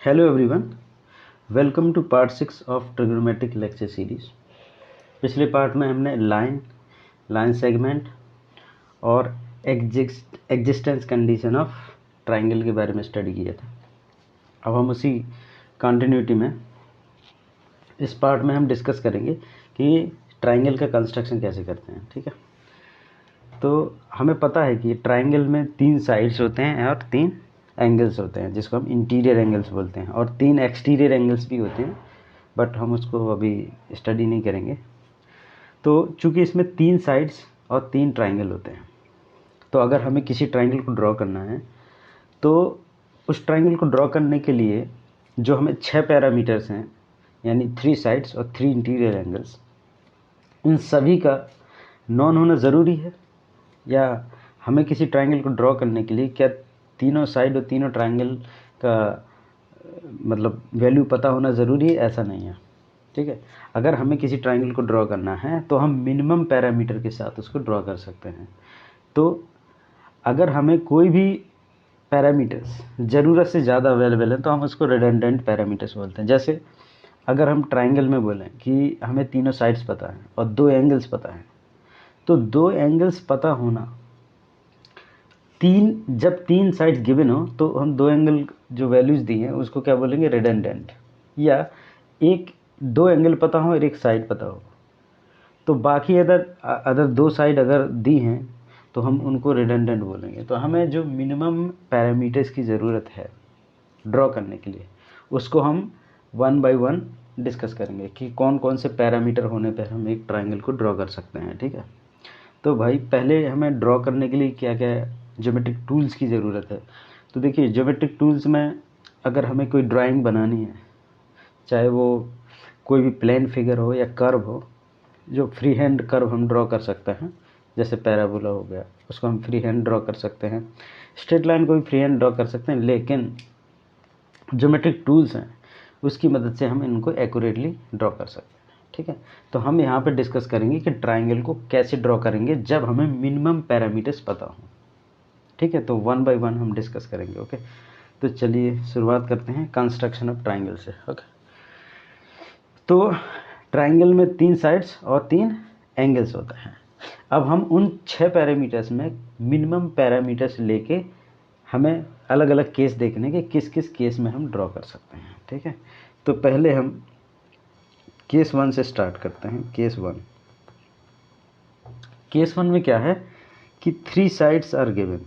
Hello everyone, welcome to part 6 of trigonometric lecture series. पिछले part में हमने line segment और एग्जिस्टेंस कंडीशन ऑफ ट्राइंगल के बारे में स्टडी किया था। अब हम उसी कंटिन्यूटी में इस पार्ट में हम डिस्कस करेंगे कि ट्राइंगल का कंस्ट्रक्शन कैसे करते हैं। ठीक है, तो हमें पता है कि ट्राइंगल में 3 साइड्स होते हैं और 3 एंगल्स होते हैं, जिसको हम इंटीरियर एंगल्स बोलते हैं, और 3 एक्सटीरियर एंगल्स भी होते हैं, बट हम उसको अभी स्टडी नहीं करेंगे। तो चूंकि इसमें 3 साइड्स और 3 ट्राइंगल होते हैं, तो अगर हमें किसी ट्राइंगल को ड्रॉ करना है तो उस ट्राइंगल को ड्रॉ करने के लिए जो हमें 6 पैरामीटर्स हैं, यानी 3 साइड्स और 3 इंटीरियर एंगल्स, इन सभी का नॉन होना ज़रूरी है, या हमें किसी ट्राइंगल को ड्रॉ करने के लिए क्या तीनों साइड और तीनों ट्राइंगल का मतलब वैल्यू पता होना ज़रूरी है? ऐसा नहीं है। ठीक है, अगर हमें किसी ट्राइंगल को ड्रॉ करना है तो हम मिनिमम पैरामीटर के साथ उसको ड्रॉ कर सकते हैं। तो अगर हमें कोई भी पैरामीटर्स ज़रूरत से ज़्यादा अवेलेबल है तो हम उसको रिडंडेंट पैरामीटर्स बोलते हैं। जैसे अगर हम ट्राइंगल में बोलें कि हमें तीनों साइड्स पता है और 2 एंगल्स पता है, तो 2 एंगल्स पता होना, जब 3 साइड्स गिवन हो तो हम 2 एंगल जो वैल्यूज़ दी हैं उसको क्या बोलेंगे? रिडंडेंट। या 2 एंगल पता हो और 1 साइड पता हो, तो बाकी अदर 2 साइड अगर दी हैं तो हम उनको रिडंडेंट बोलेंगे। तो हमें जो मिनिमम पैरामीटर्स की ज़रूरत है ड्रॉ करने के लिए, उसको हम 1 बाय 1 डिस्कस करेंगे कि कौन कौन से पैरामीटर होने पर हम एक ट्राइंगल को ड्रॉ कर सकते हैं। ठीक है, तो भाई पहले हमें ड्रॉ करने के लिए क्या क्या ज्योमेट्रिक टूल्स की ज़रूरत है। तो देखिए, ज्योमेट्रिक टूल्स में अगर हमें कोई ड्राइंग बनानी है, चाहे वो कोई भी प्लेन फिगर हो या कर्व हो, जो फ्री हैंड कर्व हम ड्रॉ कर सकते हैं, जैसे पैराबोला हो गया, उसको हम फ्री हैंड ड्रॉ कर सकते हैं। स्ट्रेट लाइन को भी फ्री हैंड ड्रॉ कर सकते हैं, लेकिन ज्योमेट्रिक टूल्स हैं उसकी मदद से हम इनको एक्यूरेटली ड्रॉ कर सकते हैं। ठीक है, तो हम यहाँ पे डिस्कस करेंगे कि ट्राइंगल को कैसे ड्रॉ करेंगे जब हमें मिनिमम पैरामीटर्स पता हो। ठीक है, तो 1 बाय 1 हम डिस्कस करेंगे। ओके, तो चलिए शुरुआत करते हैं कंस्ट्रक्शन ऑफ ट्राइंगल से। ओके, तो ट्राइंगल में 3 साइड्स और 3 एंगल्स होते हैं। अब हम उन 6 पैरामीटर्स में मिनिमम पैरामीटर्स लेके हमें अलग अलग केस देखने के किस किस केस में हम ड्रॉ कर सकते हैं। ठीक है, तो पहले हम केस 1 से स्टार्ट करते हैं। केस 1 में क्या है कि 3 sides are given.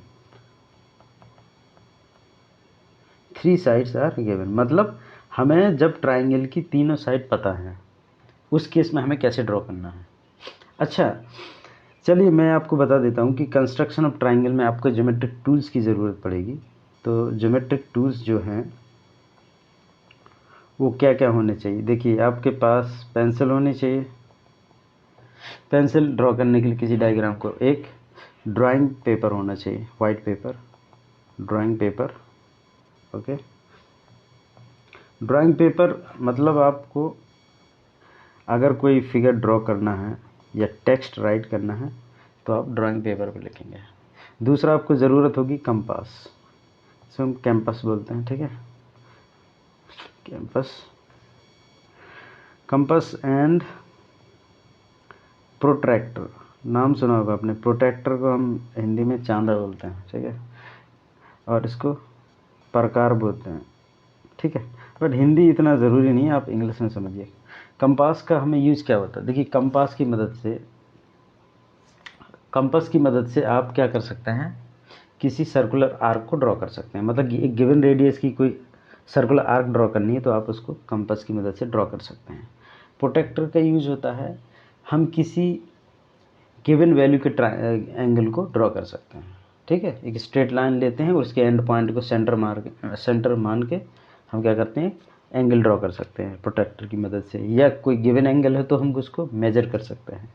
3 sides are given मतलब हमें जब ट्राइंगल की तीनों साइड पता है, उस केस में हमें कैसे ड्रॉ करना है। अच्छा, चलिए मैं आपको बता देता हूँ कि कंस्ट्रक्शन ऑफ ट्राइंगल में आपको ज्योमेट्रिक टूल्स की ज़रूरत पड़ेगी। तो ज्योमेट्रिक टूल्स जो हैं वो क्या क्या होने चाहिए? देखिए, आपके पास पेंसिल होनी चाहिए। पेंसिल ड्रॉ करने के लिए किसी डायग्राम को, एक ड्राइंग पेपर होना चाहिए, white paper, drawing paper. Okay, drawing paper मतलब आपको अगर कोई फिगर ड्रॉ करना है या टेक्स्ट राइट करना है तो आप ड्राइंग पेपर पर लिखेंगे। दूसरा आपको ज़रूरत होगी कंपास, इसे हम कैंपस बोलते हैं। ठीक है, कंपास एंड प्रोट्रैक्टर, नाम सुना होगा आपने। प्रोट्रैक्टर को हम हिंदी में चांदा बोलते हैं। ठीक है, और इसको प्रकार बोलते हैं। ठीक है, बट हिंदी इतना ज़रूरी नहीं है, आप इंग्लिश में समझिए। कंपास का हमें यूज़ क्या होता है? देखिए, कंपास की मदद से आप क्या कर सकते हैं, किसी सर्कुलर आर्क को ड्रॉ कर सकते हैं। मतलब कि एक गिवन रेडियस की कोई सर्कुलर आर्क ड्रॉ करनी है तो आप उसको कंपास की मदद से ड्रॉ कर सकते हैं। प्रोटेक्टर का यूज़ होता है, हम किसी गिवन वैल्यू के एंगल को ड्रॉ कर सकते हैं। ठीक है, एक स्ट्रेट लाइन लेते हैं और उसके एंड पॉइंट को सेंटर मान के हम क्या करते हैं, एंगल ड्रॉ कर सकते हैं प्रोटेक्टर की मदद से। या कोई गिवन एंगल है तो हम उसको मेजर कर सकते हैं।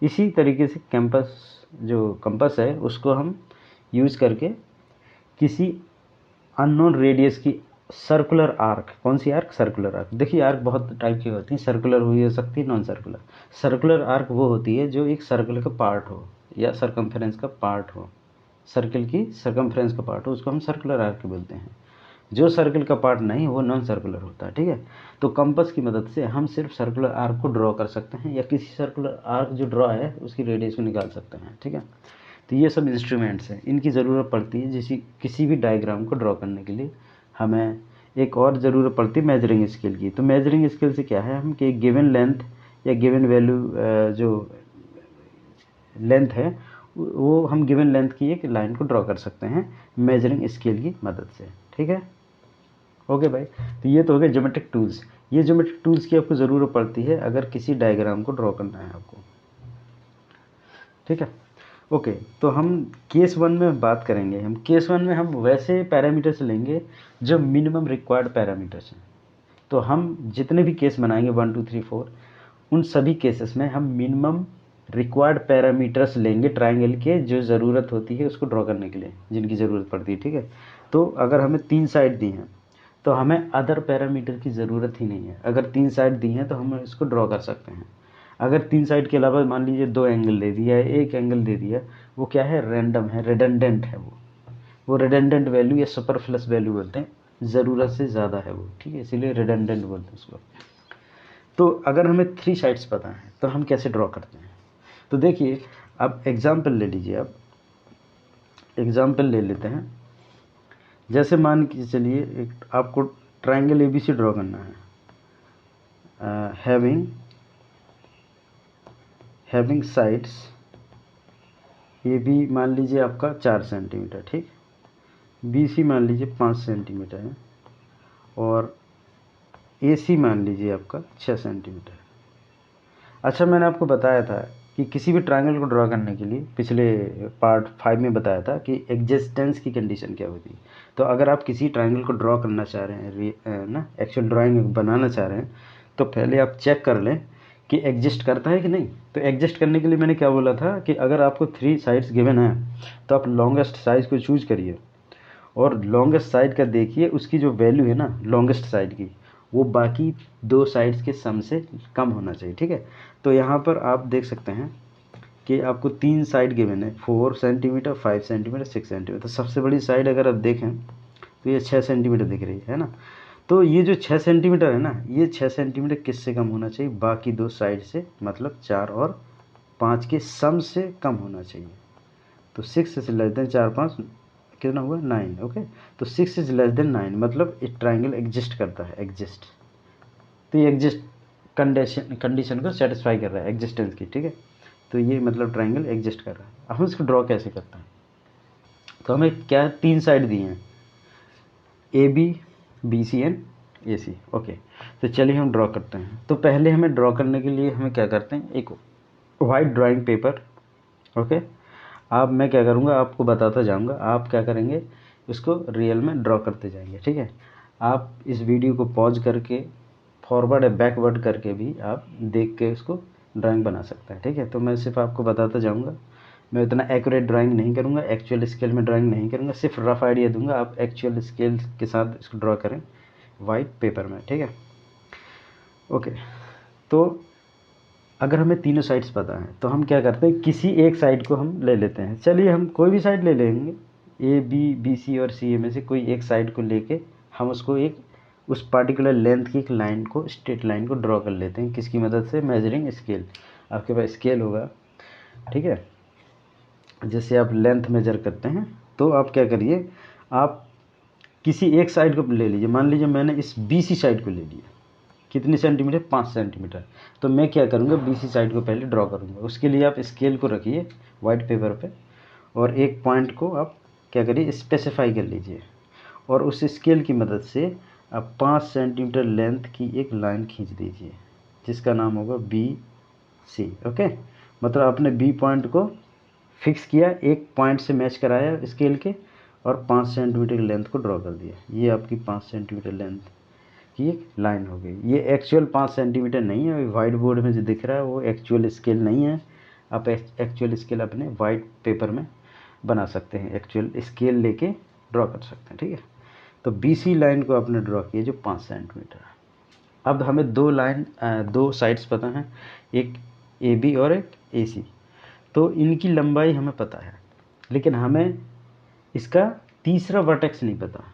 इसी तरीके से कंपास है उसको हम यूज़ करके किसी अननोन रेडियस की सर्कुलर आर्क, कौन सी आर्क? Circular arc. देखिए, आर्क बहुत टाइप की होती हैं, सर्कुलर हुई हो सकती है, नॉन सर्कुलर। सर्कुलर आर्क वो होती है जो एक सर्कल का पार्ट हो या सरकमफेरेंस का पार्ट हो, सर्कल की सरकमफेरेंस का पार्ट हो, उसको हम सर्कुलर आर्क बोलते हैं। जो सर्कल का पार्ट नहीं वो नॉन सर्कुलर होता है, ठीक है। तो कंपास की मदद से हम सिर्फ सर्कुलर आर्क को ड्रॉ कर सकते हैं, या किसी सर्कुलर आर्क जो ड्रॉ है उसकी रेडियस को निकाल सकते हैं, ठीक है। तो ये सब इंस्ट्रूमेंट्स हैं, इनकी ज़रूरत पड़ती है जैसे किसी भी डायग्राम को ड्रॉ करने के लिए। हमें एक और ज़रूरत पड़ती है मेजरिंग स्केल की। तो मेजरिंग स्केल से क्या है, हम कि गिवन लेंथ या गिवन वैल्यू जो लेंथ है वो हम गिवन लेंथ की एक लाइन को ड्रॉ कर सकते हैं मेजरिंग स्केल की मदद से, ठीक है। ओके भाई, तो ये तो हो गया ज्योमेट्रिक टूल्स। ये ज्योमेट्रिक टूल्स की आपको ज़रूरत पड़ती है अगर किसी डायग्राम को ड्रॉ करना है आपको, ठीक है। ओके, तो हम केस 1 में बात करेंगे। हम केस 1 में हम वैसे पैरामीटर्स लेंगे जो मिनिमम रिक्वायर्ड पैरामीटर्स हैं। तो हम जितने भी केस बनाएंगे 1 2 3 4, उन सभी केसेस में हम मिनिमम रिक्वायर्ड पैरामीटर्स लेंगे ट्राइंगल के, जो ज़रूरत होती है उसको ड्रॉ करने के लिए, जिनकी ज़रूरत पड़ती है, ठीक है। तो अगर हमें 3 साइड दी हैं तो हमें अदर पैरामीटर की ज़रूरत ही नहीं है। अगर 3 साइड दी हैं तो हम इसको ड्रॉ कर सकते हैं। अगर 3 साइड के अलावा मान लीजिए 2 एंगल दे दिया है, 1 एंगल दे दिया, वो क्या है, रैंडम है, रिडंडेंट है वो रिडंडेंट वैल्यू या सुपरफ्लस वैल्यू बोलते हैं, ज़रूरत से ज़्यादा है वो, ठीक है, इसीलिए रिडंडेंट बोलते हैं उसको। तो अगर हमें 3 साइड्स पता है तो हम कैसे ड्रॉ करते हैं। तो देखिए, अब एग्जाम्पल ले लीजिए, अब एग्जाम्पल ले लेते हैं। जैसे मान के चलिए एक आपको ट्राइंगल ABC ड्रॉ करना है, हैविंग साइड्स AB मान लीजिए आपका 4 सेंटीमीटर, ठीक। BC मान लीजिए 5 सेंटीमीटर है, और AC मान लीजिए आपका 6 सेंटीमीटर। अच्छा, मैंने आपको बताया था कि किसी भी ट्रायंगल को ड्रॉ करने के लिए पिछले पार्ट 5 में बताया था कि एग्जिस्टेंस की कंडीशन क्या होती है। तो अगर आप किसी ट्रायंगल को ड्रॉ करना चाह रहे हैं ना, एक्चुअल ड्राइंग बनाना चाह रहे हैं, तो पहले आप चेक कर लें कि एग्जिस्ट करता है कि नहीं। तो एग्जिस्ट करने के लिए मैंने क्या बोला था कि अगर आपको 3 साइड्स गिवन है तो आप लॉन्गेस्ट साइज को चूज करिए, और लॉन्गेस्ट साइड का देखिए उसकी जो वैल्यू है ना लॉन्गेस्ट साइड की, वो बाकी 2 साइड्स के सम से कम होना चाहिए, ठीक है। तो यहाँ पर आप देख सकते हैं कि आपको 3 साइड गिवन है, 4 सेंटीमीटर, 5 सेंटीमीटर, 6 सेंटीमीटर। तो सबसे बड़ी साइड अगर आप देखें तो ये 6 सेंटीमीटर दिख रही है ना। तो ये जो 6 सेंटीमीटर है ना, ये 6 सेंटीमीटर किससे कम होना चाहिए, बाकी 2 साइड से, मतलब 4 और 5 के सम से कम होना चाहिए। तो 6 इज लेस देन 4 5 कितना हुआ, 9। ओके, तो 6 इज लेस देन 9 मतलब एक ट्राइंगल एग्जिस्ट करता है, एग्जिस्ट। तो ये एग्जिस्ट कंडीशन को सेटिस्फाई कर रहा है एग्जिस्टेंस की, ठीक है। तो ये मतलब ट्राइंगल एग्जिस्ट कर रहा है। अब हम इसको ड्रॉ कैसे करते हैं, तो हमें क्या 3 साइड दी हैं, AB BC and AC। Okay, तो चलिए हम ड्रॉ करते हैं। तो पहले हमें ड्रॉ करने के लिए हमें क्या करते हैं, एक वाइट ड्राइंग पेपर। ओके, अब मैं क्या करूँगा आपको बताता जाऊँगा, आप क्या करेंगे इसको रियल में ड्रॉ करते जाएंगे, ठीक है। आप इस वीडियो को पॉज करके फॉरवर्ड या बैकवर्ड करके भी आप देख के इसको ड्राइंग बना सकते हैं, ठीक है। तो मैं सिर्फ आपको बताता जाऊँगा, मैं इतना एक्यूरेट ड्राइंग नहीं करूँगा, एक्चुअल स्केल में ड्राइंग नहीं करूँगा, सिर्फ रफ आइडिया दूंगा, आप एक्चुअल स्केल के साथ इसको ड्रॉ करें वाइट पेपर में, ठीक है। ओके, तो अगर हमें तीनों साइड्स पता है तो हम क्या करते हैं, किसी एक साइड को हम ले लेते हैं। चलिए हम कोई भी साइड ले लेंगे, AB BC और CA में से कोई एक साइड को लेके हम उसको एक उस पार्टिकुलर लेंथ की एक लाइन को, स्ट्रेट लाइन को ड्रॉ कर लेते हैं। किसकी मदद से, मेजरिंग स्केल। आपके पास स्केल होगा, ठीक है। जैसे आप लेंथ मेजर करते हैं तो आप क्या करिए, आप किसी एक साइड को ले लीजिए। मान लीजिए मैंने इस BC साइड को ले लिया, कितनी सेंटीमीटर, 5 सेंटीमीटर। तो मैं क्या करूँगा, BC साइड को पहले ड्रॉ करूँगा। उसके लिए आप स्केल को रखिए वाइट पेपर पे, और एक पॉइंट को आप क्या करिए, स्पेसिफाई कर लीजिए, और उस स्केल की मदद से आप 5 सेंटीमीटर लेंथ की एक लाइन खींच दीजिए, जिसका नाम होगा BC। ओके, मतलब आपने B पॉइंट को फिक्स किया, एक पॉइंट से मैच कराया स्केल के, और 5 सेंटीमीटर की लेंथ को ड्रॉ कर दिया। ये आपकी 5 सेंटीमीटर लेंथ की एक लाइन हो गई। ये एक्चुअल 5 सेंटीमीटर नहीं है, वाइट बोर्ड में जो दिख रहा है वो एक्चुअल स्केल नहीं है। आप एक्चुअल स्केल अपने वाइट पेपर में बना सकते हैं, एक्चुअल स्केल लेके ड्रॉ कर सकते हैं, ठीक है। तो BC लाइन को आपने ड्रॉ किया जो 5 सेंटीमीटर है। अब हमें 2 साइड्स पता हैं, एक AB और एक AC। तो इनकी लंबाई हमें पता है, लेकिन हमें इसका तीसरा वर्टेक्स नहीं पता।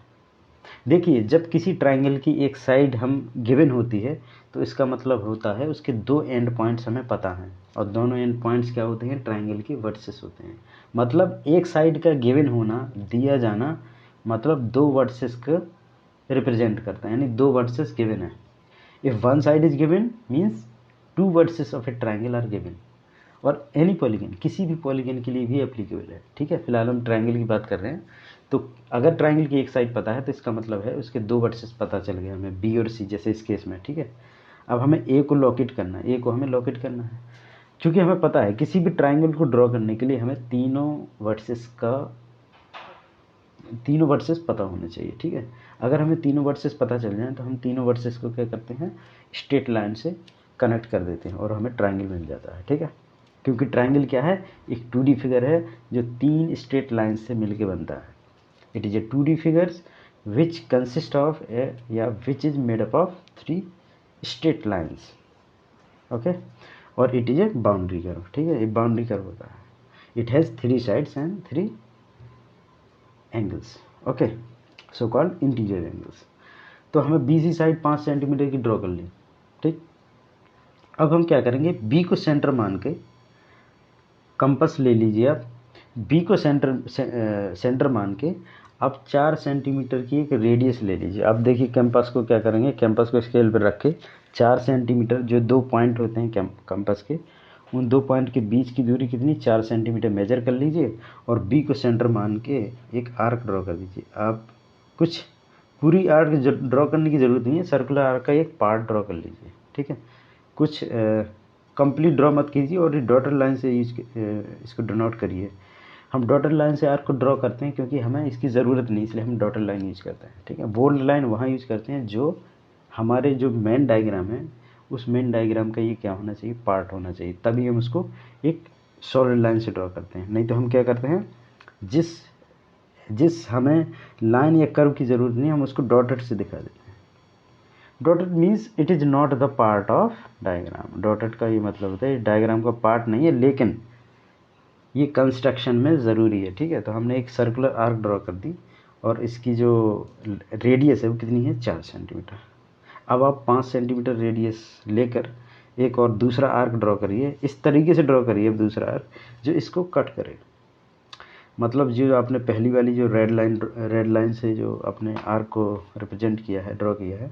देखिए जब किसी ट्राइंगल की एक साइड हम गिवन होती है तो इसका मतलब होता है उसके दो एंड पॉइंट्स हमें पता हैं, और दोनों एंड पॉइंट्स क्या होते हैं, ट्राइंगल के वर्सेस होते हैं। मतलब एक साइड का गिवन होना, दिया जाना, मतलब दो वर्सेस का रिप्रेजेंट करता है, यानी दो वर्सेस गिवन है। If one side is given means two vertices of a triangle are given. और एनी पॉलीगन, किसी भी पॉलीगन के लिए भी एप्लीकेबल है, ठीक है। फिलहाल हम ट्राइंगल की बात कर रहे हैं, तो अगर ट्राइंगल की एक साइड पता है तो इसका मतलब है उसके दो वर्सेस पता चल गए हमें, बी और सी, जैसे इस केस में, ठीक है। अब हमें ए को लोकेट करना है, ए को हमें लोकेट करना है, क्योंकि हमें पता है किसी भी ट्राइंगल को ड्रॉ करने के लिए हमें तीनों वर्सेस पता होने चाहिए, ठीक है। अगर हमें तीनों वर्सेस पता चल जाए तो हम तीनों वर्सेस को क्या करते हैं, स्ट्रेट लाइन से कनेक्ट कर देते हैं और हमें ट्राइंगल मिल जाता है, ठीक है। क्योंकि ट्राइंगल क्या है, एक 2D फिगर है जो तीन स्ट्रेट लाइन से मिलके बनता है। It is a 2D figures which consist of या which is made up of 3 straight lines, okay. और it is a boundary curve, ठीक है, एक बाउंड्री कर्व होता है। It has 3 sides and 3 angles, okay, so called interior angles. तो हमें B C side 5 centimetre की ड्रॉ कर ली, ठीक। अब हम क्या करेंगे, बी को सेंटर मान के कंपास ले लीजिए आप, बी को सेंटर मान के आप 4 सेंटीमीटर की एक रेडियस ले लीजिए। अब देखिए कंपास को क्या करेंगे, कंपास को स्केल पर रख के 4 सेंटीमीटर, जो 2 पॉइंट होते हैं कंपास के, उन 2 पॉइंट के बीच की दूरी कितनी, 4 सेंटीमीटर मेजर कर लीजिए और बी को सेंटर मान के एक आर्क ड्रॉ कर दीजिए। आप कुछ पूरी आर्क ड्रॉ करने की ज़रूरत नहीं है, सर्कुलर आर्क का एक पार्ट ड्रॉ कर लीजिए, ठीक है। कुछ कंप्लीट ड्रॉ मत कीजिए और डॉटर लाइन से इसको डिनोट करिए। हम डॉटर लाइन से आर्क को ड्रॉ करते हैं क्योंकि हमें इसकी ज़रूरत नहीं, इसलिए हम डॉटर लाइन यूज करते हैं, ठीक है। बोल्ड लाइन वहाँ यूज करते हैं जो हमारे जो मेन डायग्राम है, उस मेन डायग्राम का ये क्या होना चाहिए, पार्ट होना चाहिए, तभी हम उसको एक सॉलिड लाइन से ड्रॉ करते हैं। नहीं तो हम क्या करते हैं, जिस हमें लाइन या कर्व की ज़रूरत नहीं, हम उसको डॉटेड से दिखा देते हैं। Dotted means it is not the part of diagram. Dotted का ये मतलब होता है डायग्राम का पार्ट नहीं है, लेकिन ये कंस्ट्रक्शन में ज़रूरी है, ठीक है। तो हमने एक सर्कुलर आर्क ड्रॉ कर दी और इसकी जो रेडियस है वो कितनी है, 4 सेंटीमीटर। अब आप 5 सेंटीमीटर रेडियस लेकर एक और दूसरा आर्क ड्रॉ करिए, इस तरीके से ड्रॉ करिए अब दूसरा आर्क जो इसको कट करे। मतलब जो आपने पहली वाली जो रेड लाइन से जो आपने आर्क को रिप्रेजेंट किया है, ड्रॉ किया है,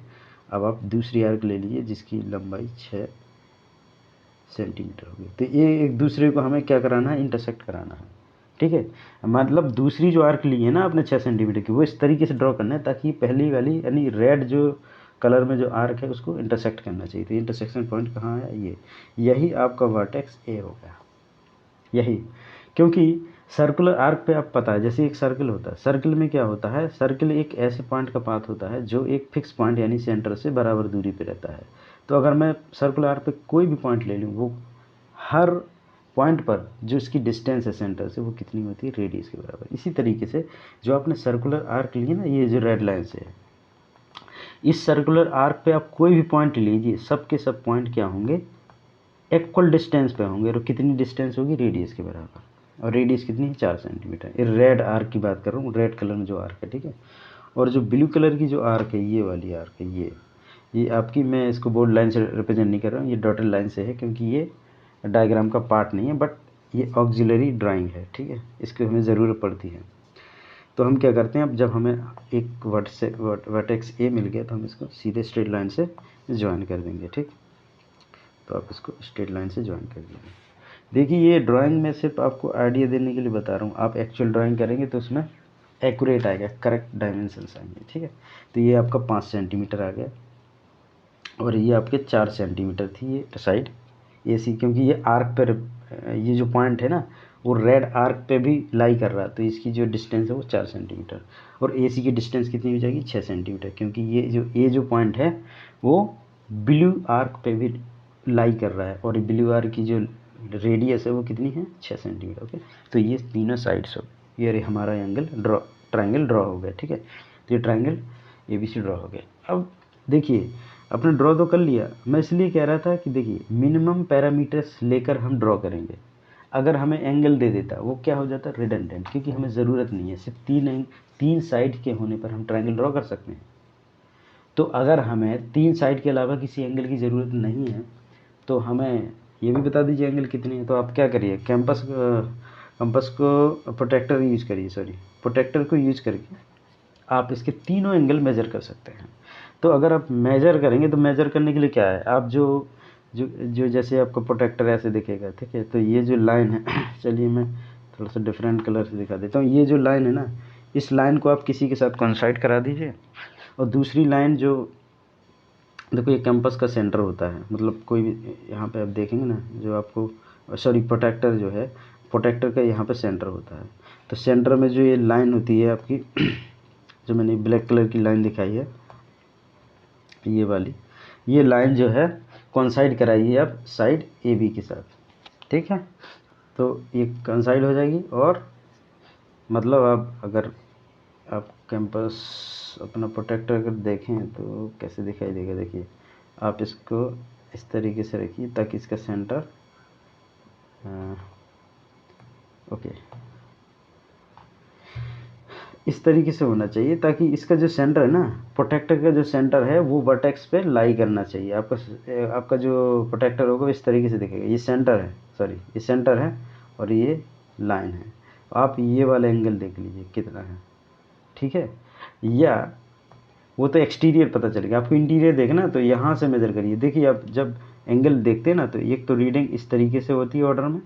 अब आप दूसरी आर्क ले लीजिए जिसकी लंबाई 6 सेंटीमीटर होगी। तो ये एक दूसरे को हमें क्या कराना है, इंटरसेक्ट कराना है, ठीक है। मतलब दूसरी जो आर्क ली है ना आपने 6 सेंटीमीटर की, वो इस तरीके से ड्रॉ करना है ताकि पहली वाली यानी रेड जो कलर में जो आर्क है उसको इंटरसेक्ट करना चाहिए। तो इंटरसेक्शन पॉइंट कहाँ है, ये, यही आपका वर्टेक्स ए हो गया, यही। क्योंकि सर्कुलर आर्क पे आप पता है, जैसे एक सर्कल होता है, सर्कल में क्या होता है, सर्कल एक ऐसे पॉइंट का पाथ होता है जो एक फिक्स पॉइंट यानी सेंटर से बराबर दूरी पे रहता है। तो अगर मैं सर्कुलर आर्क पे कोई भी पॉइंट ले लूँ, वो हर पॉइंट पर जो इसकी डिस्टेंस है सेंटर से वो कितनी होती है, रेडियस के बराबर। इसी तरीके से जो आपने सर्कुलर आर्क ली है ना, ये जो रेड लाइन से है, इस सर्कुलर आर्क पे आप कोई भी पॉइंट लीजिए, सब के सब पॉइंट क्या होंगे, इक्वल डिस्टेंस पे होंगे। और कितनी डिस्टेंस होगी, रेडियस के बराबर। और रेडियस कितनी है, 4 सेंटीमीटर। ये रेड आर्क की बात कर रहा हूँ, रेड कलर में जो आर्क है, ठीक है। और जो ब्लू कलर की जो आर्क है, ये वाली आर्क है, ये आपकी, मैं इसको बोल्ड लाइन से रिप्रेजेंट नहीं कर रहा हूँ, ये डॉटेड लाइन से है क्योंकि ये डायग्राम का पार्ट नहीं है, बट ये ऑक्सिलरी ड्राइंग है, ठीक है, इसकी हमें ज़रूरत पड़ती है। तो हम क्या करते हैं, अब जब हमें एक वर्टेक्स ए मिल गया तो हम इसको सीधे स्ट्रेट लाइन से ज्वाइन कर देंगे, ठीक। तो आप इसको स्ट्रेट लाइन से ज्वाइन कर दीजिए। देखिए ये ड्राइंग में सिर्फ आपको आइडिया देने के लिए बता रहा हूँ, आप एक्चुअल ड्राइंग करेंगे तो उसमें एक्यूरेट आएगा, करेक्ट डायमेंशंस आएंगे, ठीक है। तो ये आपका 5 सेंटीमीटर आ गया और ये आपके 4 सेंटीमीटर थी ये साइड ए सी, क्योंकि ये आर्क पर, ये जो पॉइंट है ना वो रेड आर्क पे भी लाई कर रहा है, तो इसकी जो डिस्टेंस है वो 4 सेंटीमीटर। और ए सी की डिस्टेंस कितनी हो जाएगी, 6 सेंटीमीटर, क्योंकि ये जो पॉइंट है वो ब्लू आर्क पे भी लाई कर रहा है और ब्लू आर्क की जो रेडियस है वो कितनी है, 6 सेंटीमीटर, ओके। तो ये तीनों साइड्स हो, ये हमारा एंगल ट्राइंगल ड्रॉ हो गया, ठीक है। तो ये ट्राइंगल ABC ड्रॉ हो गया। अब देखिए अपने ड्रॉ तो कर लिया, मैं इसलिए कह रहा था कि देखिए मिनिमम पैरामीटर्स लेकर हम ड्रॉ करेंगे। अगर हमें एंगल दे देता वो क्या हो जाता, रिडंडेंट, क्योंकि हमें ज़रूरत नहीं है, सिर्फ तीन साइड के होने पर हम ट्रायंगल ड्रॉ कर सकते हैं। तो अगर हमें 3 साइड के अलावा किसी एंगल की ज़रूरत नहीं है तो हमें ये भी बता दीजिए एंगल कितनी है। तो आप क्या करिए, कंपास को प्रोटेक्टर यूज करिए, प्रोटेक्टर को यूज करके आप इसके तीनों एंगल मेज़र कर सकते हैं। तो अगर आप मेज़र करेंगे तो मेज़र करने के लिए क्या है, आप जो जैसे आपको प्रोटेक्टर ऐसे दिखेगा, ठीक है। तो ये जो लाइन है चलिए मैं थोड़ा सा डिफरेंट कलर से दिखा देता हूँ। ये जो लाइन है ना, इस लाइन को आप किसी के साथ कोइंसाइड करा दीजिए, और दूसरी लाइन जो देखो ये कैंपस का सेंटर होता है, मतलब कोई भी यहाँ पे आप देखेंगे ना, जो आपको प्रोटेक्टर जो है, प्रोटेक्टर का यहाँ पे सेंटर होता है। तो सेंटर में जो ये लाइन होती है आपकी जो मैंने ब्लैक कलर की लाइन दिखाई है, ये वाली, ये लाइन जो है कोइंसाइड कराइए आप साइड ए बी के साथ, ठीक है। तो ये कोइंसाइड हो जाएगी, और मतलब आप अगर आप कैंपस अपना प्रोटेक्टर अगर देखें तो कैसे दिखाई देगा, देखिए आप इसको इस तरीके से रखिए ताकि इसका सेंटर ओके इस तरीके से होना चाहिए, ताकि इसका जो सेंटर है ना, प्रोटेक्टर का जो सेंटर है वो वर्टेक्स पे लाई करना चाहिए। आपका जो प्रोटेक्टर होगा इस तरीके से दिखेगा, ये सेंटर है, ये सेंटर है और ये लाइन है। आप ये वाला एंगल देख लीजिए कितना है, ठीक है। या वो तो एक्सटीरियर पता चलेगा, आपको इंटीरियर देखना तो यहाँ से मेज़र करिए। देखिए आप जब एंगल देखते हैं ना, तो एक तो रीडिंग इस तरीके से होती है ऑर्डर में,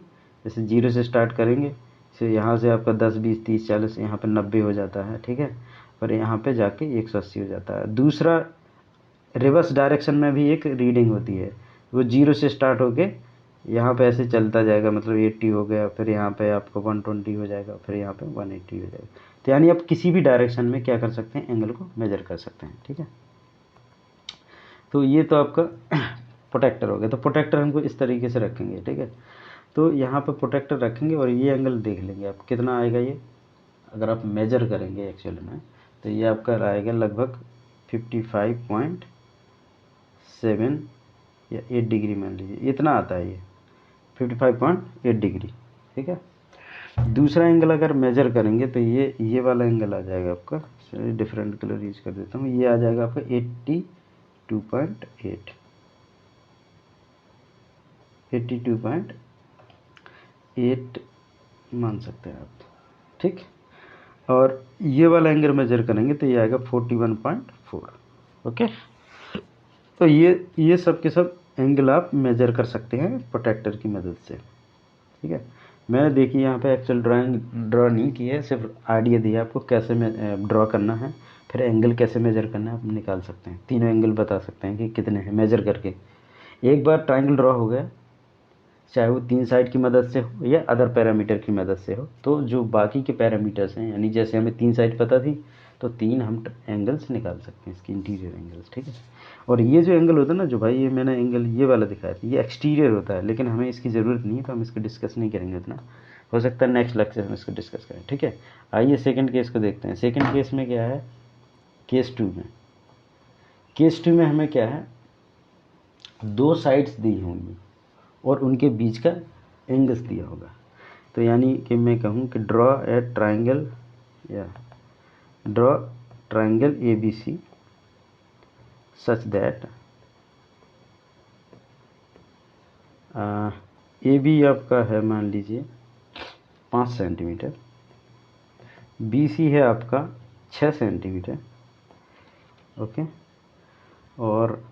जैसे 0 से स्टार्ट करेंगे, फिर यहाँ से आपका 10 20 30 40 यहाँ पे 90 हो जाता है, ठीक है। और यहाँ पे जाके 180 हो जाता है। दूसरा रिवर्स डायरेक्शन में भी एक रीडिंग होती है, वो 0 से स्टार्ट होके यहाँ पे ऐसे चलता जाएगा, मतलब 80 हो गया, फिर यहाँ पे आपको 120 हो जाएगा, फिर यहाँ पे 180 हो जाएगा। तो यानी आप किसी भी डायरेक्शन में क्या कर सकते हैं, एंगल को मेज़र कर सकते हैं, ठीक है। तो ये तो आपका प्रोटेक्टर हो गया। तो प्रोटेक्टर हमको इस तरीके से रखेंगे, ठीक है। तो यहाँ पर प्रोटेक्टर रखेंगे और ये एंगल देख लेंगे आप कितना आएगा। ये अगर आप मेज़र करेंगे एक्चुअल में, तो ये आपका आएगा लगभग 55.7 या 8 डिग्री मान लीजिए, इतना आता है ये 55.8 डिग्री, ठीक है। दूसरा एंगल अगर मेज़र करेंगे तो ये वाला एंगल आ जाएगा आपका, चलिए डिफरेंट कलर यूज कर देता हूँ, ये आ जाएगा आपका 82.8 मान सकते हैं आप, ठीक। और ये वाला एंगल मेज़र करेंगे तो ये आएगा 41.4, ओके। तो ये सब के सब एंगल आप मेज़र कर सकते हैं प्रोटेक्टर की मदद से, ठीक है। मैंने देखिए यहाँ पे एक्चुअल ड्रा नहीं की है, सिर्फ आइडिया दिया आपको कैसे ड्रॉ करना है, फिर एंगल कैसे मेज़र करना है आप निकाल सकते हैं। तीनों एंगल बता सकते हैं कि कितने हैं मेज़र करके। एक बार ट्रायंगल ड्रॉ हो गया, चाहे वो 3 साइड की मदद से हो या अदर पैरामीटर की मदद से हो, तो जो बाकी के पैरामीटर्स हैं, यानी जैसे हमें 3 साइड पता थी तो 3 हम एंगल्स निकाल सकते हैं, इसके इंटीरियर एंगल्स, ठीक है। और ये जो एंगल होता है ना, जो भाई ये मैंने एंगल ये वाला दिखाया था, ये एक्सटीरियर होता है, लेकिन हमें इसकी ज़रूरत नहीं है, तो हम इसको डिस्कस नहीं करेंगे उतना। हो सकता है नेक्स्ट लेक्चर में इसको डिस्कस करें, ठीक है। आइए सेकंड केस को देखते हैं। सेकंड केस में क्या है, केस 2 में हमें क्या है, 2 साइड्स दी होंगी और उनके बीच का एंगल्स दिया होगा। तो यानी कि मैं कहूँ कि draw triangle ABC such that AB आपका है मान लीजिए 5 सेंटीमीटर, BC है आपका 6 सेंटीमीटर, ओके। और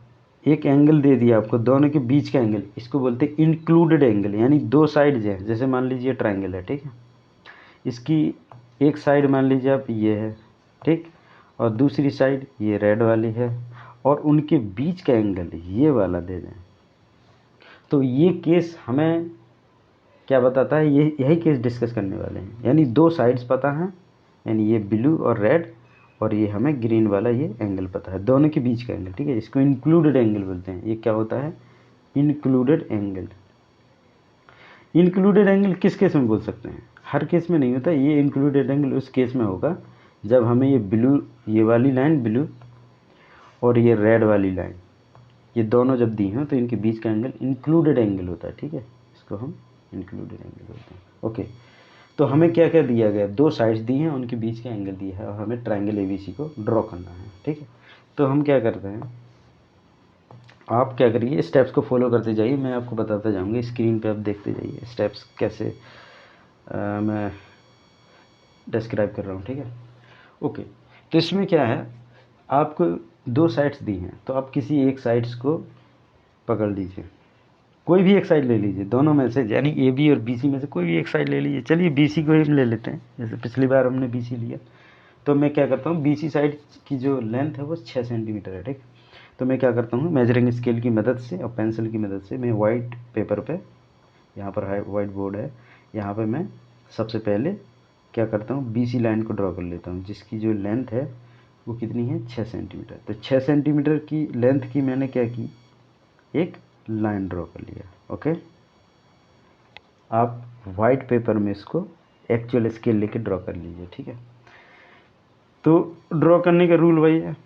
एक एंगल दे दिया आपको, दोनों के बीच का एंगल, इसको बोलते हैं इंक्लूडेड एंगल, यानी 2 साइड है। जैसे मान लीजिए ट्रायंगल है, ठीक है, इसकी एक साइड मान लीजिए आप ये है, ठीक, और दूसरी साइड ये रेड वाली है, और उनके बीच का एंगल ये वाला दे दें। तो ये केस हमें क्या बताता है, यही केस डिस्कस करने वाले हैं। यानी 2 साइड्स पता हैं, यानी ये ब्लू और रेड, और ये हमें ग्रीन वाला ये एंगल पता है, दोनों के बीच का एंगल, ठीक है। इसको इंक्लूडेड एंगल बोलते हैं। ये क्या होता है, इंक्लूडेड एंगल। इंक्लूडेड एंगल किस केस में बोल सकते हैं, हर केस में नहीं होता। ये इंक्लूडेड एंगल उस केस में होगा जब हमें ये वाली लाइन ब्लू और ये रेड वाली लाइन, ये दोनों जब दी हों तो इनके बीच का एंगल इंक्लूडेड एंगल होता है, ठीक है। इसको हम इंक्लूडेड एंगल बोलते हैं। ओके, तो हमें क्या क्या दिया गया, दो साइड्स दी हैं, उनके बीच का एंगल दिया है और हमें ट्रायंगल एबीसी को ड्रॉ करना है। ठीक है, तो हम क्या करते हैं, आप क्या करिए, स्टेप्स को फॉलो करते जाइए, मैं आपको बताता जाऊंगा, स्क्रीन पे आप देखते जाइए स्टेप्स कैसे मैं डिस्क्राइब कर रहा हूँ। ठीक है, ओके, तो इसमें क्या है, आपको दो साइड्स दी हैं, तो आप किसी एक साइड्स को पकड़ लीजिए, कोई भी एक साइड ले लीजिए दोनों में से, यानी ए बी और बी सी में से कोई भी एक साइड ले लीजिए। चलिए बी सी को ही हम ले लेते हैं, जैसे पिछली बार हमने बी सी लिया। तो मैं क्या करता हूँ, बी सी साइड की जो लेंथ है वो 6 सेंटीमीटर है। ठीक, तो मैं क्या करता हूँ, मेजरिंग स्केल की मदद से और पेंसिल की मदद से मैं वाइट पेपर पे, यहाँ पर वाइट बोर्ड है, यहाँ पे मैं सबसे पहले क्या करता हूँ, बी सी लाइन को ड्रॉ कर लेता हूँ, जिसकी जो लेंथ है वो कितनी है, 6 सेंटीमीटर। तो 6 सेंटीमीटर की लेंथ की मैंने क्या की, एक लाइन ड्रॉ कर लिया। ओके, आप वाइट पेपर में इसको एक्चुअल स्केल लेके ड्रॉ कर लीजिए। ठीक है, तो ड्रॉ करने का रूल वही है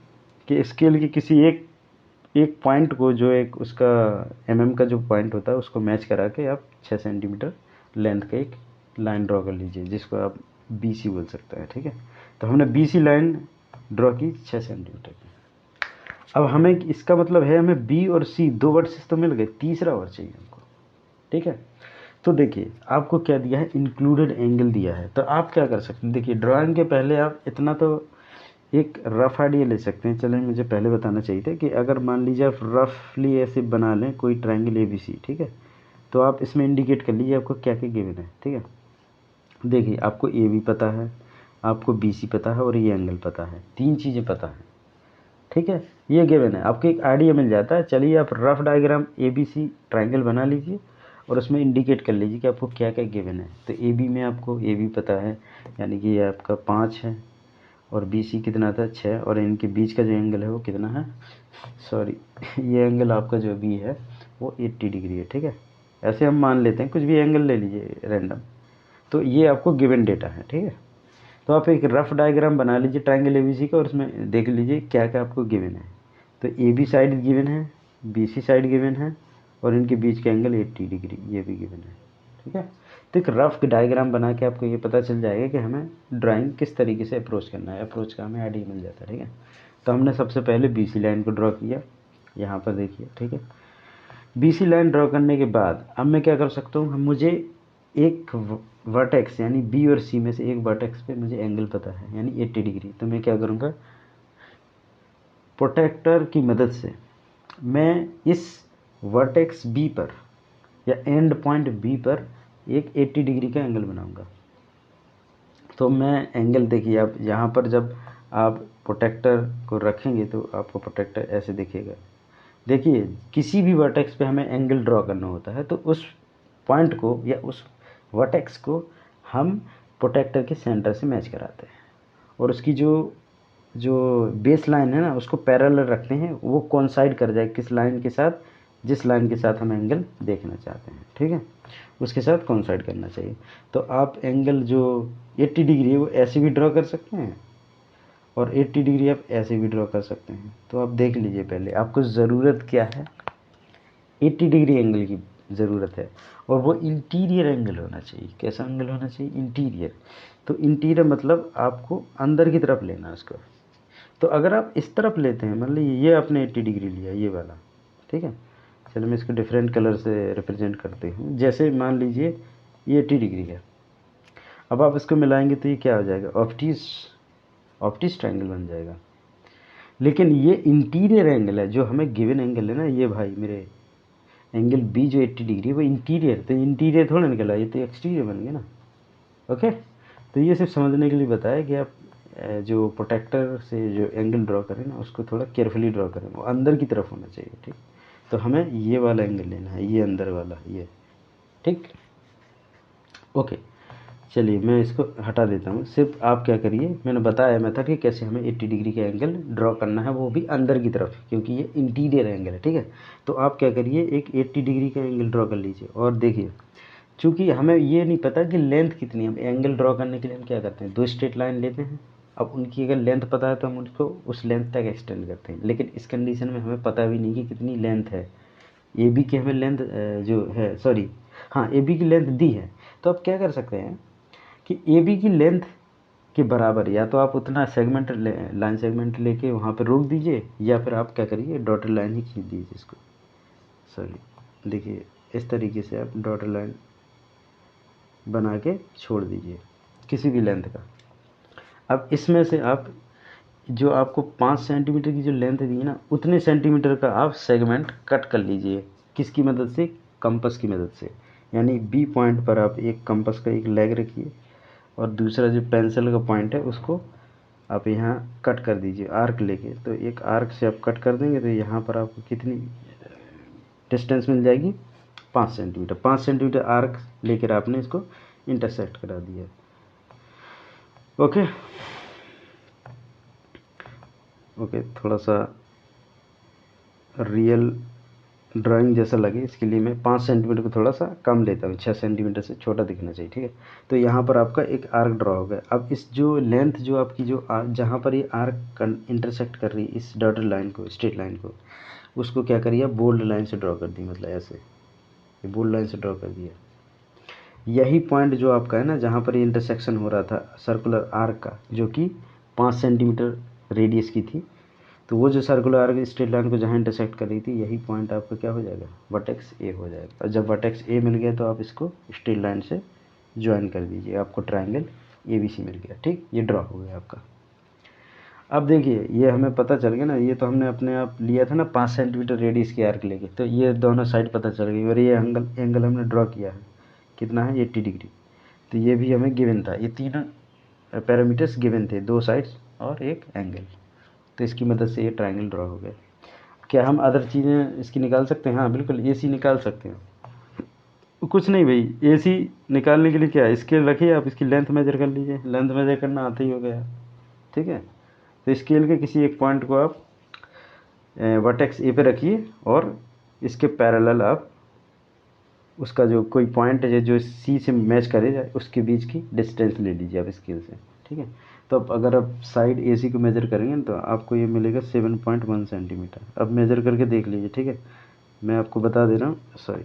कि स्केल के किसी एक पॉइंट को, जो एक उसका एमएम का जो पॉइंट होता है उसको मैच करा के आप 6 सेंटीमीटर लेंथ का एक लाइन ड्रॉ कर लीजिए, जिसको आप बी सी बोल सकते हैं। ठीक है, तो हमने बी सी लाइन ड्रॉ की 6 सेंटीमीटर की। अब हमें इसका मतलब है, हमें बी और सी दो वर्सेस तो मिल गए, तीसरा वर्ड चाहिए हमको। ठीक है, तो देखिए आपको क्या दिया है, इंक्लूडेड एंगल दिया है। तो आप क्या कर सकते हैं, देखिए ड्राइंग के पहले आप इतना तो एक रफ आइडिया ले सकते हैं। चलें, मुझे पहले बताना चाहिए था कि अगर मान लीजिए आप रफली ऐसे बना लें कोई ट्रायंगल ए बी सी, ठीक है, तो आप इसमें इंडिकेट कर लीजिए आपको क्या क्या गिवन है। ठीक है, देखिए आपको ए बी पता है, आपको बी सी पता है और ये एंगल पता है, तीन चीज़ें पता है। ठीक है, ये गिवन है, आपको एक आइडिया मिल जाता है। चलिए आप rough diagram A B C triangle बना लीजिए और उसमें इंडिकेट कर लीजिए कि आपको क्या क्या गिवन है। तो ए बी में आपको ए बी पता है, यानी कि ये आपका 5 है, और बी सी कितना था, 6, और इनके बीच का जो एंगल है वो कितना है, सॉरी ये एंगल आपका जो बी है वो 80 डिग्री है। ठीक है, ऐसे हम मान लेते हैं, कुछ भी एंगल ले लीजिए रैंडम। तो ये आपको गिवन डेटा है। ठीक है, तो आप एक रफ डायग्राम बना लीजिए ट्रायंगल एबीसी का और उसमें देख लीजिए क्या क्या आपको गिवन है। तो ए बी साइड गिवन है, बी सी साइड गिवन है, और इनके बीच का एंगल 80 डिग्री ये भी गिवन है। ठीक है, तो एक रफ डायग्राम बना के आपको ये पता चल जाएगा कि हमें ड्राइंग किस तरीके से अप्रोच करना है, अप्रोच का हमें आइडिया मिल जाता है। ठीक है, तो हमने सबसे पहले बी सी लाइन को ड्रॉ किया, यहाँ पर देखिए। ठीक है, बी सी लाइन ड्रॉ करने के बाद अब मैं क्या कर सकता हूँ, मुझे एक वर्टेक्स यानी बी और सी में से एक वर्टेक्स पे मुझे एंगल पता है, यानी 80 डिग्री। तो मैं क्या करूँगा, प्रोटेक्टर की मदद से मैं इस वर्टेक्स बी पर या एंड पॉइंट बी पर एक 80 डिग्री का एंगल बनाऊंगा। तो मैं एंगल देखिए, आप यहाँ पर जब आप प्रोटेक्टर को रखेंगे तो आपको प्रोटेक्टर ऐसे दिखेगा। देखिए किसी भी वर्टेक्स पे हमें एंगल ड्रॉ करना होता है तो उस पॉइंट को या उस वर्टेक्स को हम प्रोटेक्टर के सेंटर से मैच कराते हैं, और उसकी जो जो बेस लाइन है ना उसको पैरेलल रखते हैं, वो कोइंसाइड कर जाए किस लाइन के साथ, जिस लाइन के साथ हम एंगल देखना चाहते हैं। ठीक है, उसके साथ कोइंसाइड करना चाहिए। तो आप एंगल जो 80 डिग्री है वो ऐसे भी ड्रॉ कर सकते हैं और 80 डिग्री आप ऐसे भी ड्रॉ कर सकते हैं। तो आप देख लीजिए पहले आपको ज़रूरत क्या है, 80 डिग्री एंगल की ज़रूरत है, और वो इंटीरियर एंगल होना चाहिए। कैसा एंगल होना चाहिए, इंटीरियर। तो इंटीरियर मतलब आपको अंदर की तरफ लेना है उसको। तो अगर आप इस तरफ लेते हैं, मान लीजिए ये आपने 80 डिग्री लिया ये वाला, ठीक है, चलो मैं इसको डिफरेंट कलर से रिप्रेजेंट करते हूँ। जैसे मान लीजिए ये 80 डिग्री है, अब आप इसको मिलाएंगे तो ये क्या हो जाएगा, ऑप्टिस ट्रायंगल बन जाएगा। लेकिन ये इंटीरियर एंगल है, जो हमें गिवन एंगल है ना, ये भाई मेरे एंगल बी जो 80 डिग्री है वो इंटीरियर, तो इंटीरियर थोड़ा निकला, ये तो एक्सटीरियर बन गया ना। ओके, तो ये सिर्फ समझने के लिए बताया कि आप जो प्रोटेक्टर से जो एंगल ड्रॉ करें ना उसको थोड़ा केयरफुली ड्रॉ करें, वो अंदर की तरफ होना चाहिए। ठीक, तो हमें ये वाला एंगल लेना है, ये अंदर वाला ये। ठीक, ओके, चलिए मैं इसको हटा देता हूँ। सिर्फ आप क्या करिए, मैंने बताया मेथड कि कैसे हमें 80 डिग्री का एंगल ड्रॉ करना है, वो भी अंदर की तरफ, क्योंकि ये इंटीरियर एंगल है। ठीक है, तो आप क्या करिए, एक 80 डिग्री का एंगल ड्रॉ कर लीजिए। और देखिए चूँकि हमें ये नहीं पता कि लेंथ कितनी है, हम एंगल ड्रॉ करने के लिए हम क्या करते हैं, दो स्ट्रेट लाइन लेते हैं। अब उनकी अगर लेंथ पता है तो हम उसको उस लेंथ तक एक्सटेंड करते हैं, लेकिन इस कंडीशन में हमें पता भी नहीं कि कितनी लेंथ है। ए बी की हमें लेंथ जो है, सॉरी हाँ ए बी की लेंथ दी है, तो आप क्या कर सकते हैं कि ए बी की लेंथ के बराबर या तो आप उतना सेगमेंट लाइन सेगमेंट लेके वहाँ पर रोक दीजिए, या फिर आप क्या करिए डॉटेड लाइन ही खींच दीजिए इसको। सॉरी देखिए इस तरीके से आप डॉटेड लाइन बना के छोड़ दीजिए किसी भी लेंथ का। अब इसमें से आप जो आपको 5 सेंटीमीटर की जो लेंथ दी है ना, उतने सेंटीमीटर का आप सेगमेंट कट कर लीजिए। किसकी मदद से? कंपास की मदद से। यानी बी पॉइंट पर आप एक कंपास का एक लेग रखिए और दूसरा जो पेंसिल का पॉइंट है उसको आप यहाँ कट कर दीजिए आर्क लेके। तो एक आर्क से आप कट कर देंगे तो यहाँ पर आपको कितनी डिस्टेंस मिल जाएगी? 5 सेंटीमीटर। 5 सेंटीमीटर आर्क लेकर आपने इसको इंटरसेक्ट करा दिया। ओके ओके, थोड़ा सा रियल ड्राइंग जैसा लगे इसके लिए मैं 5 सेंटीमीटर को थोड़ा सा कम लेता हूँ, 6 सेंटीमीटर से छोटा दिखना चाहिए, ठीक है। तो यहाँ पर आपका एक आर्क ड्रॉ हो गया। अब इस जो लेंथ जो आपकी जो जहाँ पर ये आर्क इंटरसेक्ट कर रही है इस डॉटेड लाइन को, स्ट्रेट लाइन को, उसको क्या करिए बोल्ड लाइन से ड्रॉ कर दी, मतलब ऐसे ये बोल्ड लाइन से ड्रॉ कर दिया। यही पॉइंट जो आपका है ना जहाँ पर ये इंटरसेक्शन हो रहा था सर्कुलर आर्क का, जो कि 5 सेंटीमीटर रेडियस की थी, तो वो जो सर्कुलर आर्क स्ट्रेट लाइन को जहाँ इंटरसेक्ट कर रही थी, यही पॉइंट आपका क्या हो जाएगा? वर्टेक्स ए हो जाएगा। और जब वर्टेक्स ए मिल गया तो आप इसको स्ट्रेट लाइन से ज्वाइन कर दीजिए, आपको ट्रायंगल ABC मिल गया, ठीक। ये ड्रॉ हो गया आपका। अब देखिए ये हमें पता चल गया ना, ये तो हमने अपने आप लिया था ना 5 सेंटीमीटर रेडियस की आर्क लेके, तो ये दोनों साइड पता चल गई। और ये एंगल हमने ड्रॉ किया है, कितना है? 80 डिग्री। तो ये भी हमें गिवन था, ये तीनों पैरामीटर्स गिवन थे, 2 साइड्स और एक एंगल। तो इसकी मदद से ये ट्रायंगल ड्रॉ हो गया। क्या हम अदर चीज़ें इसकी निकाल सकते हैं? हाँ बिल्कुल, AC निकाल सकते हैं। कुछ नहीं भाई, AC निकालने के लिए क्या है, स्केल रखिए आप, इसकी लेंथ मेजर कर लीजिए, लेंथ मेजर करना आता ही हो गया, ठीक है। तो स्केल के किसी एक पॉइंट को आप वर्टेक्स ए पे रखिए और इसके पैरेलल आप उसका जो कोई पॉइंट है जो C से मैच करे उसके बीच की डिस्टेंस ले लीजिए आप स्केल से, ठीक है। तो अब अगर आप साइड AC को मेज़र करेंगे तो आपको ये मिलेगा 7.1 सेंटीमीटर। अब मेज़र करके देख लीजिए, ठीक है। मैं आपको बता दे रहा हूँ, सॉरी,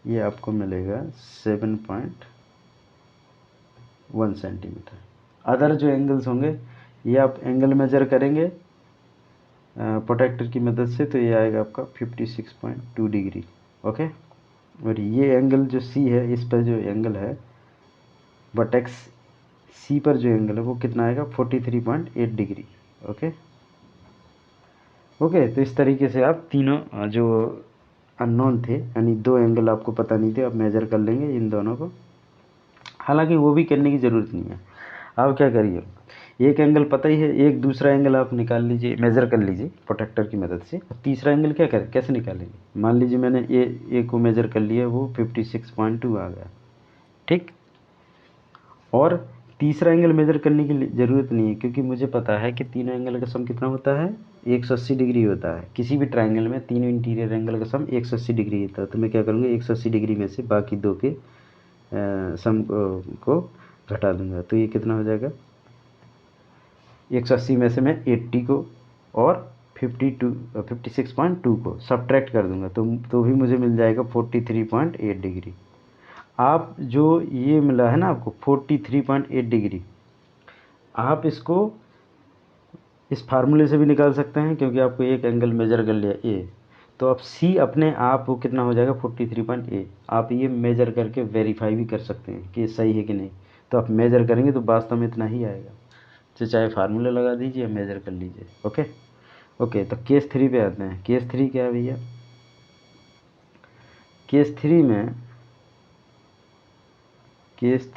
ये आपको मिलेगा 7.1 सेंटीमीटर। अदर जो एंगल्स होंगे ये आप एंगल मेज़र करेंगे प्रोटेक्टर की मदद से, तो ये आएगा आपका 56.2 डिग्री, ओके। और ये एंगल जो C है, इस पर जो एंगल है वर्टेक्स C पर जो एंगल है वो कितना आएगा? 43.8 डिग्री, ओके ओके। तो इस तरीके से आप तीनों जो अननोन थे, यानी 2 एंगल आपको पता नहीं थे, आप मेजर कर लेंगे इन दोनों को। हालांकि वो भी करने की ज़रूरत नहीं है। आप क्या करिए, एक एंगल पता ही है, एक दूसरा एंगल आप निकाल लीजिए, मेज़र कर लीजिए प्रोटेक्टर की मदद से। और तीसरा एंगल क्या करें, कैसे निकालेंगे? मान लीजिए मैंने ए को मेज़र कर लिया, वो 56.2 आ गया, ठीक। और तीसरा एंगल मेज़र करने की ज़रूरत नहीं है, क्योंकि मुझे पता है कि तीनों एंगल का सम कितना होता है? 180 डिग्री होता है। किसी भी ट्रायंगल में तीनों इंटीरियर एंगल का सम 180 डिग्री होता है। तो मैं क्या करूँगा, 180 डिग्री में से बाकी 2 के सम को घटा दूंगा। तो ये कितना हो जाएगा? 180 में से मैं 80 को और 56.2 को सब्ट्रैक्ट कर दूंगा, तो भी मुझे मिल जाएगा 43.8 डिग्री। आप जो ये मिला है ना आपको 43.8 डिग्री, आप इसको इस फार्मूले से भी निकाल सकते हैं, क्योंकि आपको एक एंगल मेजर कर लिया A, तो अब C अपने आप वो कितना हो जाएगा? 43.8। आप ये मेजर करके वेरीफाई भी कर सकते हैं कि सही है कि नहीं। तो आप मेजर करेंगे तो वास्तव में इतना ही आएगा। तो चाहे फार्मूला लगा दीजिए, मेजर कर लीजिए, ओके ओके। तो केस 3 पे आते हैं। केस 3 क्या है भैया? केस 3 में केस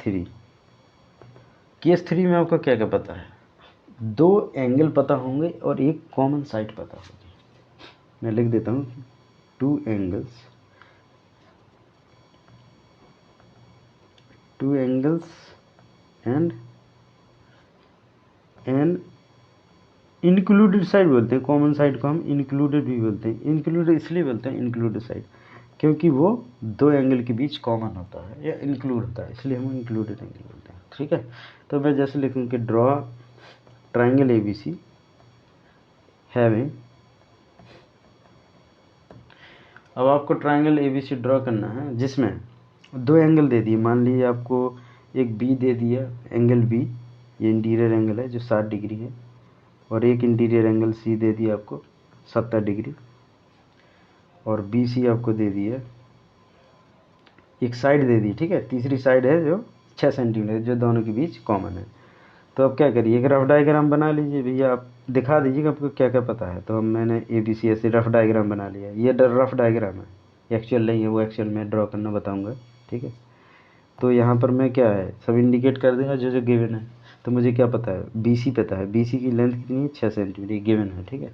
थ्री में आपका क्या क्या पता है? 2 एंगल पता होंगे और एक कॉमन साइड पता होगी। मैं लिख देता हूँ 2 angles and an included side बोलते हैं। कॉमन साइड को हम इंक्लूडेड भी बोलते हैं। इंक्लूडेड इसलिए बोलते हैं इंक्लूडेड साइड, क्योंकि वो 2 एंगल के बीच कॉमन होता है या इंक्लूड होता है, इसलिए हम इंक्लूडेड एंगल बोलते हैं, ठीक है। तो मैं जैसे लिखूँ कि ड्रॉ ट्राइंगल ABC हैविंग अब आपको ट्रायंगल ABC ड्रॉ करना है जिसमें दो एंगल दे दिए। मान लीजिए आपको एक बी दे दिया, एंगल बी, ये इंटीरियर एंगल है जो 60 डिग्री है, और एक इंटीरियर एंगल सी दे दिया आपको 70 डिग्री, और BC आपको दे दिया, एक साइड दे दी, ठीक है, तीसरी साइड है जो 6 सेंटीमीटर जो दोनों के बीच कॉमन है। तो अब क्या करिए, एक रफ डायग्राम बना लीजिए भैया, आप दिखा दीजिएगा आपको क्या क्या पता है। तो हम मैंने ABC ऐसे रफ डायग्राम बना लिया, ये रफ डायग्राम है, एक्चुअल नहीं है, वो एक्चुअल में ड्रॉ करना बताऊंगा, ठीक है। तो यहाँ पर मैं क्या है सब इंडिकेट कर दूंगा जो जो गिवन है। तो मुझे क्या पता है, BC पता है, BC की लेंथ कितनी है 6 सेंटीमीटर, ये गिवन है, ठीक है।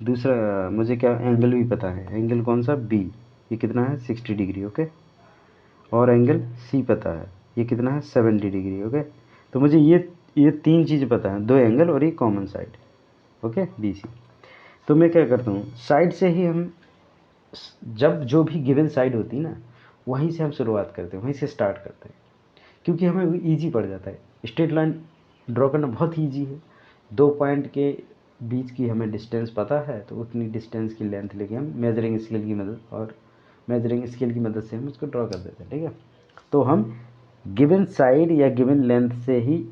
दूसरा मुझे क्या एंगल भी पता है, एंगल कौन सा B, ये कितना है 60 डिग्री, ओके। और एंगल C पता है, ये कितना है 70 डिग्री, ओके। तो मुझे ये तीन चीज़ पता है, दो एंगल और एक कॉमन साइड, ओके, BC। तो मैं क्या करता हूँ, साइड से ही हम जब जो भी गिवन साइड होती है ना, वहीं से हम शुरुआत करते हैं, वहीं से स्टार्ट करते हैं, क्योंकि हमें ईजी पड़ जाता है। स्ट्रेट लाइन ड्रॉ करना बहुत ईजी है, 2 पॉइंट के बीच की हमें डिस्टेंस पता है, तो उतनी डिस्टेंस की लेंथ लेके हम मेजरिंग स्केल की मदद से हम उसको ड्रॉ कर देते हैं, ठीक है। तो हम गिवन साइड या गिवन लेंथ से ही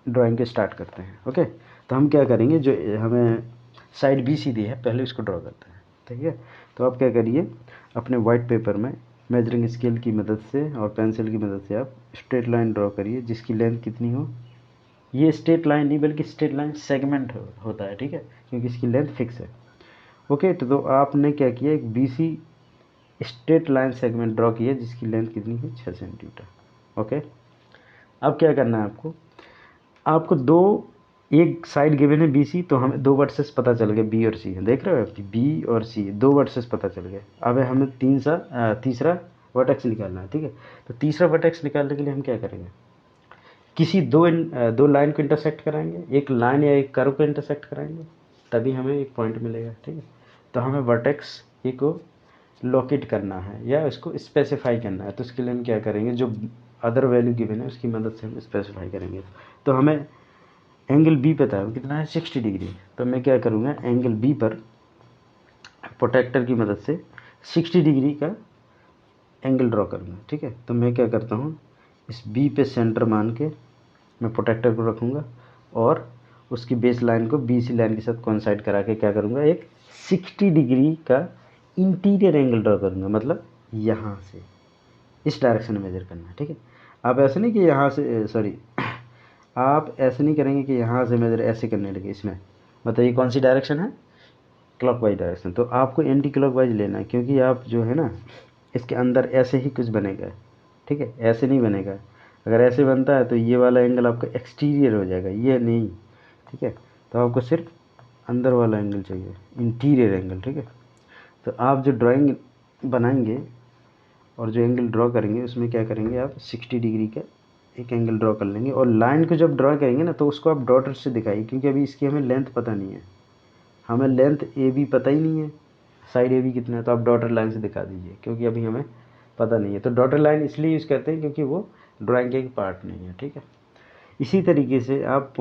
ड्राइंग को स्टार्ट करते हैं, ओके। तो हम क्या करेंगे, जो हमें साइड BC दी है पहले उसको ड्रॉ करते हैं, ठीक है। तो आप क्या करिए, अपने वाइट पेपर में मेजरिंग स्केल की मदद से और पेंसिल की मदद से आप स्ट्रेट लाइन ड्रॉ करिए जिसकी लेंथ कितनी हो, ये स्ट्रेट लाइन नहीं बल्कि स्ट्रेट लाइन सेगमेंट होता है, ठीक है, क्योंकि इसकी लेंथ फिक्स है, ओके। तो आपने क्या किया, एक BC straight line segment draw किया जिसकी लेंथ कितनी है 6 सेंटीमीटर, ओके। अब क्या करना है आपको एक साइड गिवन है BC, तो हमें दो वर्सेस पता चल गए B और C है, देख रहे हो आप, B और C दो वर्सेस पता चल गए। अब हमें तीसरा वर्टेक्स निकालना है, ठीक है। तो तीसरा वर्टेक्स निकालने के लिए हम क्या करेंगे, किसी दो लाइन को इंटरसेक्ट कराएंगे, एक लाइन या एक कर्व को इंटरसेक्ट कराएंगे, तभी हमें एक पॉइंट मिलेगा, ठीक है। तो हमें वर्टेक्स ए को लोकेट करना है या उसको स्पेसिफाई करना है, तो उसके लिए हम क्या करेंगे, जो अदर वैल्यू गिवन है उसकी मदद से हम स्पेसिफाई करेंगे। तो हमें एंगल B पता है वो कितना है 60 डिग्री, तो मैं क्या करूँगा, एंगल B पर प्रोटेक्टर की मदद से 60 डिग्री का एंगल ड्रॉ करूँगा, ठीक है। तो मैं क्या करता हूँ, इस B पे सेंटर मान के मैं प्रोटेक्टर को रखूँगा और उसकी बेस लाइन को BC लाइन के साथ कोइंसाइड करा के क्या करूँगा, एक 60 डिग्री का इंटीरियर एंगल ड्रॉ करूँगा, मतलब यहाँ से इस डायरेक्शन में मेजर करना है, ठीक है। आप ऐसे नहीं कि यहाँ से आप ऐसे नहीं करेंगे कि यहाँ से मेजर ऐसे करने लगे, इसमें बताइए कौन सी डायरेक्शन है, क्लॉकवाइज डायरेक्शन। तो आपको एंटी क्लॉकवाइज लेना है, क्योंकि आप जो है ना इसके अंदर ऐसे ही कुछ बनेगा, ठीक है, ऐसे नहीं बनेगा। अगर ऐसे बनता है तो ये वाला एंगल आपका एक्सटीरियर हो जाएगा, ये नहीं, ठीक है। तो आपको सिर्फ अंदर वाला एंगल चाहिए, इंटीरियर एंगल, ठीक है। तो आप जो ड्राइंग बनाएंगे और जो एंगल ड्रॉ करेंगे उसमें क्या करेंगे, आप 60 डिग्री का एक एंगल ड्रॉ कर लेंगे, और लाइन को जब ड्रॉ करेंगे ना तो उसको आप डॉटर से दिखाइए, क्योंकि अभी इसकी हमें लेंथ पता नहीं है, हमें लेंथ AB पता ही नहीं है, साइड AB कितना है, तो आप डॉटर लाइन से दिखा दीजिए, क्योंकि अभी हमें पता नहीं है। तो डॉटर लाइन इसलिए यूज़ करते हैं क्योंकि वो ड्राइंग का एक पार्ट नहीं है, ठीक है। इसी तरीके से आप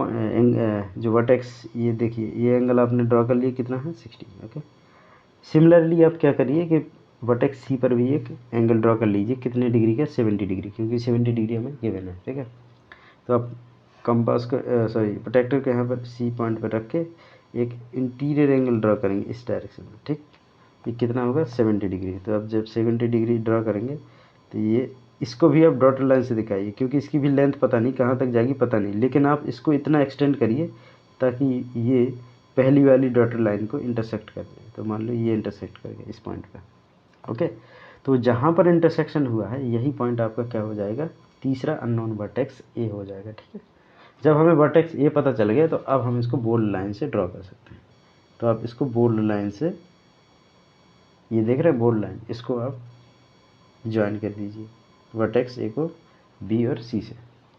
जो वर्टेक्स, ये देखिए ये एंगल आपने ड्रॉ कर लिया, कितना है 60, ओके। सिमिलरली आप क्या करिए कि वर्टेक्स C पर भी एक एंगल ड्रॉ कर लीजिए, कितने डिग्री का 70 डिग्री, क्योंकि 70 डिग्री हमें गिवन है, ठीक है। तो आप कंपास को प्रोटेक्टर को यहाँ पर C पॉइंट पर रख के एक इंटीरियर एंगल ड्रॉ करेंगे इस डायरेक्शन में, ठीक। ये कितना होगा 70 डिग्री। तो आप जब 70 डिग्री ड्रॉ करेंगे तो ये इसको भी आप डॉटर लाइन से दिखाइए, क्योंकि इसकी भी लेंथ पता नहीं कहाँ तक जाएगी, पता नहीं, लेकिन आप इसको इतना एक्सटेंड करिए ताकि ये पहली वाली डॉटर लाइन को इंटरसेक्ट कर दे। तो मान लो ये इंटरसेक्ट कर गया इस पॉइंट पर, ओके। तो जहाँ पर इंटरसेक्शन हुआ है यही पॉइंट आपका क्या हो जाएगा, तीसरा अननोन वर्टेक्स A हो जाएगा, ठीक है। जब हमें वर्टेक्स A पता चल गया तो अब हम इसको बोल्ड लाइन से ड्रॉ कर सकते हैं। तो आप इसको बोल्ड लाइन से, ये देख रहे हैं बोल्ड लाइन, इसको आप ज्वाइन कर दीजिए वर्टेक्स A को B और C से,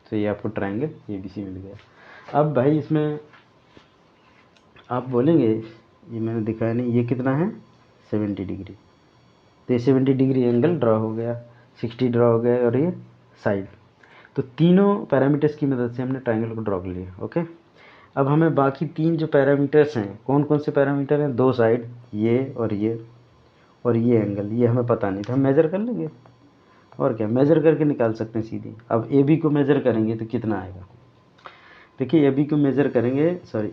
तो ये आपको ट्रायंगल ABC मिल गया। अब भाई इसमें आप बोलेंगे ये मैंने दिखाया नहीं, ये कितना है 70 डिग्री, तो ये 70 डिग्री एंगल ड्रॉ हो गया, 60 ड्रॉ हो गया, और ये साइड। तो तीनों पैरामीटर्स की मदद से हमने ट्रायंगल को ड्रॉ कर लिया, ओके। अब हमें बाकी तीन जो पैरामीटर्स हैं, कौन कौन से पैरामीटर हैं, दो साइड ये और ये, और ये एंगल, ये हमें पता नहीं था, हम मेज़र कर लेंगे और क्या, मेज़र करके निकाल सकते हैं सीधे। अब ए बी को मेज़र करेंगे तो कितना आएगा, देखिए ए बी को मेज़र करेंगे, सॉरी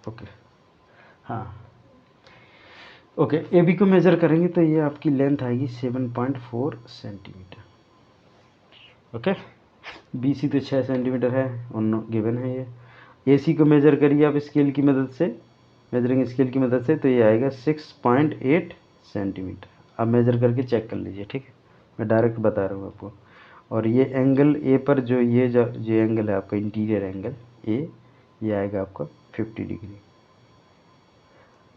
ओके हाँ ओके, ए बी को मेज़र करेंगे तो ये आपकी लेंथ आएगी 7.4 सेंटीमीटर। ओके, बी सी तो 6 सेंटीमीटर है और गिवन है ये। ए सी को मेज़र करिए आप स्केल की मदद से, मेजरिंग स्केल की मदद से, तो ये आएगा 6.8 सेंटीमीटर। आप मेज़र करके चेक कर लीजिए, ठीक है, मैं डायरेक्ट बता रहा हूँ आपको। और ये एंगल ए पर जो ये एंगल है आपका इंटीरियर एंगल ए, ये आएगा आपका 50 डिग्री।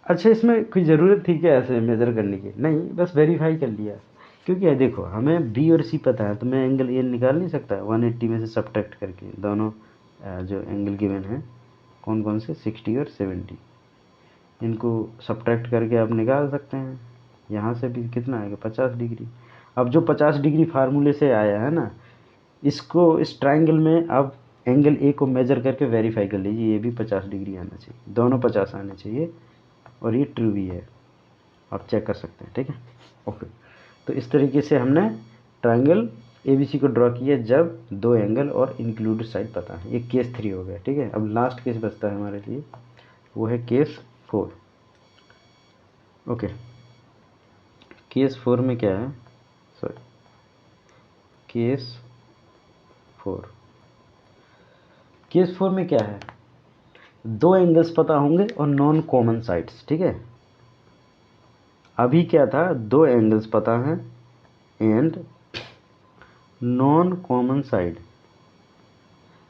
अच्छा, इसमें कोई ज़रूरत थी क्या ऐसे मेज़र करने की? नहीं, बस वेरीफाई कर लिया, क्योंकि ये देखो हमें बी और सी पता है, तो मैं एंगल ए निकाल नहीं सकता 180 में से सब्ट्रैक्ट करके। दोनों जो एंगल गिवन है कौन कौन से, 60 और 70, इनको सब्ट्रैक्ट करके आप निकाल सकते हैं। यहाँ से भी कितना आएगा, 50 डिग्री। अब जो 50 डिग्री फार्मूले से आया है ना, इसको इस ट्रायंगल में आप एंगल ए को मेज़र करके वेरीफाई कर लीजिए, ये भी 50 डिग्री आना चाहिए, दोनों 50 आने चाहिए, और ये ट्रू भी है, आप चेक कर सकते हैं, ठीक है। ओके, तो इस तरीके से हमने ट्रायंगल ABC को ड्रॉ किया जब दो एंगल और इंक्लूडेड साइड पता है। ये केस 3 हो गया, ठीक है। अब लास्ट केस बचता है हमारे लिए, वो है केस 4। ओके, केस 4 में क्या है, सॉरी केस 4 में क्या है, दो एंगल्स पता होंगे और नॉन कॉमन साइड्स, ठीक है। अभी क्या था, दो एंगल्स पता हैं एंड नॉन कॉमन साइड,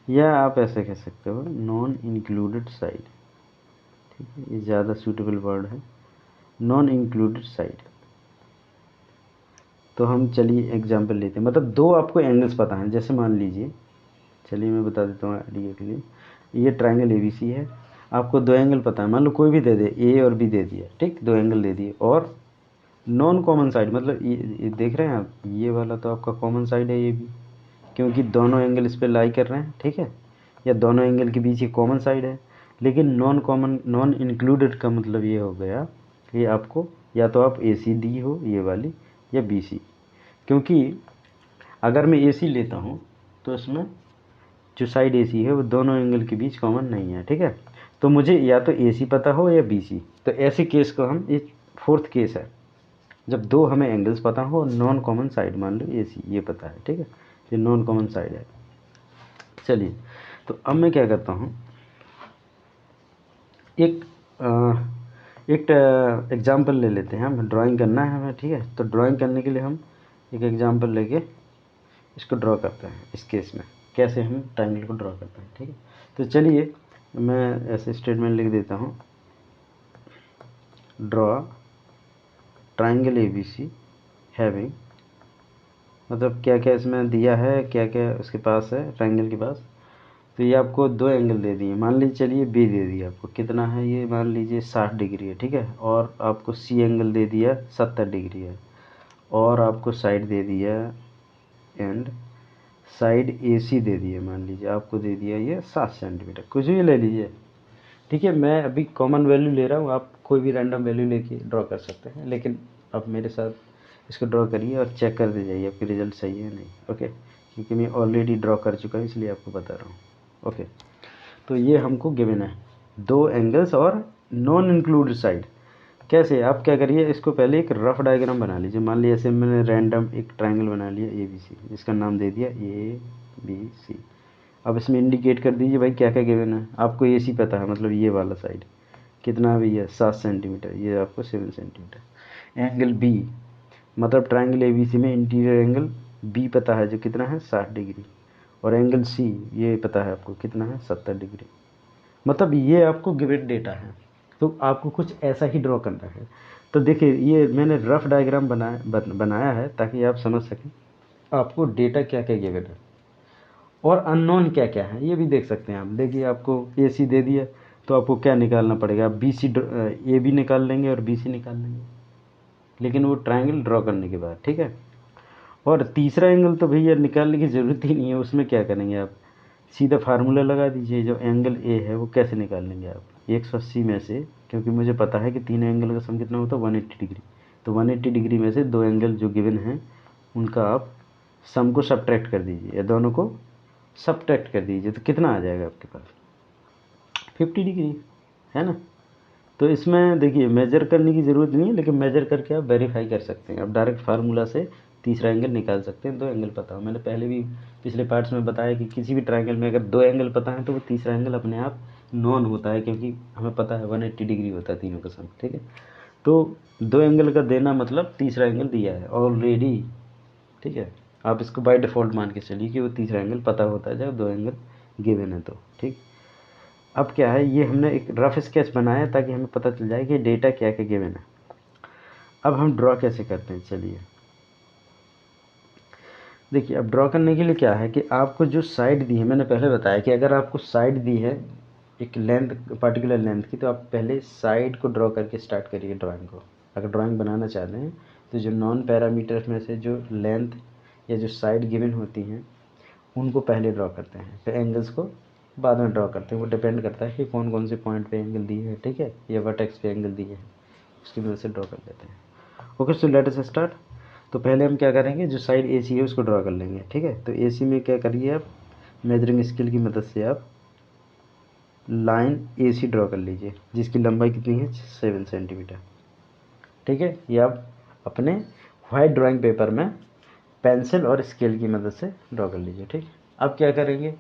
या आप ऐसे कह सकते हो नॉन इंक्लूडेड साइड, ठीक है, ये ज़्यादा सूटेबल वर्ड है, नॉन इंक्लूडेड साइड। तो हम चलिए एग्जांपल लेते हैं, मतलब दो आपको एंगल्स पता हैं, जैसे मान लीजिए, चलिए मैं बता देता हूँ आइडिया के लिए, ये ट्रायंगल ABC है, आपको दो एंगल पता है, मान लो कोई भी दे दे, A और B दे दिया, ठीक, दो एंगल दे दिए, और नॉन कॉमन साइड, मतलब ये देख रहे हैं आप, ये वाला तो आपका कॉमन साइड है ये भी, क्योंकि दोनों एंगल इस पर लाई कर रहे हैं, ठीक है, या दोनों एंगल के बीच ये कॉमन साइड है। लेकिन नॉन इंक्लूडेड का मतलब ये हो गया कि आपको या तो आप ACD हो ये वाली, या BC, क्योंकि अगर मैं AC लेता हूँ तो इसमें जो साइड AC है वो दोनों एंगल के बीच कॉमन नहीं है, ठीक है, तो मुझे या तो AC पता हो या BC। तो ऐसे केस को हम, ये 4th केस है, जब दो हमें एंगल्स पता हो, नॉन कॉमन साइड मान लो AC ये पता है, ठीक है, ये नॉन कॉमन साइड है। चलिए, तो अब मैं क्या करता हूँ, एक एग्जाम्पल ले लेते हैं, हम ड्राइंग करना है हमें, ठीक है। तो ड्राइंग करने के लिए हम एक एग्जाम्पल लेके इसको ड्रॉ करते हैं। इस केस में कैसे हम ट्रायंगल को ड्रॉ करते हैं, ठीक है। तो चलिए मैं ऐसे स्टेटमेंट लिख देता हूँ, ड्रॉ ट्रायंगल ABC हैविंग, मतलब क्या क्या इसमें दिया है, क्या क्या उसके पास है ट्रायंगल के पास। तो ये आपको दो एंगल दे दिए, मान लीजिए, चलिए B दे दिया आपको, कितना है ये, मान लीजिए 60 डिग्री है, ठीक है, और आपको C एंगल दे दिया 70 डिग्री है, और आपको साइड दे दिया एंड साइड AC दे दिया, मान लीजिए आपको दे दिया ये 7 सेंटीमीटर, कुछ भी ले लीजिए, ठीक है। मैं अभी कॉमन वैल्यू ले रहा हूँ, आप कोई भी रैंडम वैल्यू लेके ड्रॉ कर सकते हैं, लेकिन आप मेरे साथ इसको ड्रॉ करिए और चेक कर दे जाइए आपकी रिजल्ट सही है नहीं, ओके, क्योंकि मैं ऑलरेडी ड्रॉ कर चुका हूँ इसलिए आपको बता रहा हूँ, ओके। तो ये हमको गिवन है, दो एंगल्स और नॉन इंक्लूडेड साइड। कैसे, आप क्या करिए, इसको पहले एक रफ डायग्राम बना लीजिए। मान लीजिए ऐसे मैंने रैंडम एक ट्रायंगल बना लिया ABC, जिसका नाम दे दिया ABC। अब इसमें इंडिकेट कर दीजिए भाई क्या क्या गिवन है। आपको AC पता है, मतलब ये वाला साइड कितना भी है 7 सेंटीमीटर, ये आपको 7 सेंटीमीटर। एंगल B, मतलब ट्रायंगल ABC में इंटीरियर एंगल B पता है, जो कितना है 60 डिग्री, और एंगल C ये पता है आपको कितना है 70 डिग्री। मतलब ये आपको गिवन डेटा है, तो आपको कुछ ऐसा ही ड्रॉ करना है। तो देखिए ये मैंने रफ डायग्राम बनाया है ताकि आप समझ सकें आपको डेटा क्या क्या गिवन है और अननोन क्या क्या है, ये भी देख सकते हैं आप। देखिए आपको AC दे दिया, तो आपको क्या निकालना पड़ेगा, आप AB निकाल लेंगे और BC निकाल लेंगे, लेकिन वो ट्रायंगल ड्रॉ करने के बाद, ठीक है। और तीसरा एंगल तो भैया निकालने की ज़रूरत ही नहीं है, उसमें क्या करेंगे आप, सीधा फार्मूला लगा दीजिए। जो एंगल A है वो कैसे निकाल लेंगे आप, 180 में से क्योंकि मुझे पता है कि तीन एंगल का सम कितना होता है 180 डिग्री। तो 180 डिग्री में से दो एंगल जो गिवन हैं उनका आप सम को सब्ट्रैक्ट कर दीजिए या दोनों को सब्ट्रैक्ट कर दीजिए, तो कितना आ जाएगा आपके पास 50 डिग्री, है ना। तो इसमें देखिए मेजर करने की ज़रूरत नहीं है, लेकिन मेजर करके आप वेरीफाई कर सकते हैं। आप डायरेक्ट फार्मूला से तीसरा एंगल निकाल सकते हैं। दो एंगल पता हो, मैंने पहले भी पिछले पार्ट्स में बताया कि किसी भी ट्रायंगल में अगर दो एंगल पता है तो वो तीसरा एंगल अपने आप नॉन होता है, क्योंकि हमें पता है 180 डिग्री होता है तीनों का सम, ठीक है। तो दो एंगल का देना मतलब तीसरा एंगल दिया है ऑलरेडी, ठीक है। आप इसको बाय डिफ़ॉल्ट मान के चलिए कि वो तीसरा एंगल पता होता है जब दो एंगल गिवन है तो, ठीक। अब क्या है, ये हमने एक रफ स्केच बनाया ताकि हमें पता चल जाए कि डेटा क्या क्या गिवन है। अब हम ड्रॉ कैसे करते हैं, चलिए देखिए। अब ड्रॉ करने के लिए क्या है कि आपको जो साइड दी है, मैंने पहले बताया कि अगर आपको साइड दी है एक लेंथ, पर्टिकुलर लेंथ की, तो आप पहले साइड को ड्रॉ करके स्टार्ट करिए ड्राइंग को। अगर ड्राइंग बनाना चाहते हैं तो जो नॉन पैरामीटर्स में से जो लेंथ या जो साइड गिवन होती हैं उनको पहले ड्रॉ करते हैं, फिर एंगल्स को बाद में ड्रॉ करते हैं। वो डिपेंड करता है कि कौन कौन से पॉइंट पे एंगल दिए हैं, ठीक है, या वर्टेक्स पे एंगल दिए हैं, उसकी मदद से ड्रॉ कर लेते हैं। Okay, so let us start. तो पहले हम क्या करेंगे, जो साइड ए सी है उसको ड्रॉ कर लेंगे, ठीक है। तो ए सी में क्या करिए आप, मेजरिंग स्केल की मदद से आप लाइन ए सी ड्रॉ कर लीजिए, जिसकी लंबाई कितनी है 7 सेंटीमीटर, ठीक है। ये आप अपने वाइट ड्राइंग पेपर में पेंसिल और स्केल की मदद से ड्रॉ कर लीजिए, ठीक। अब क्या करेंगे,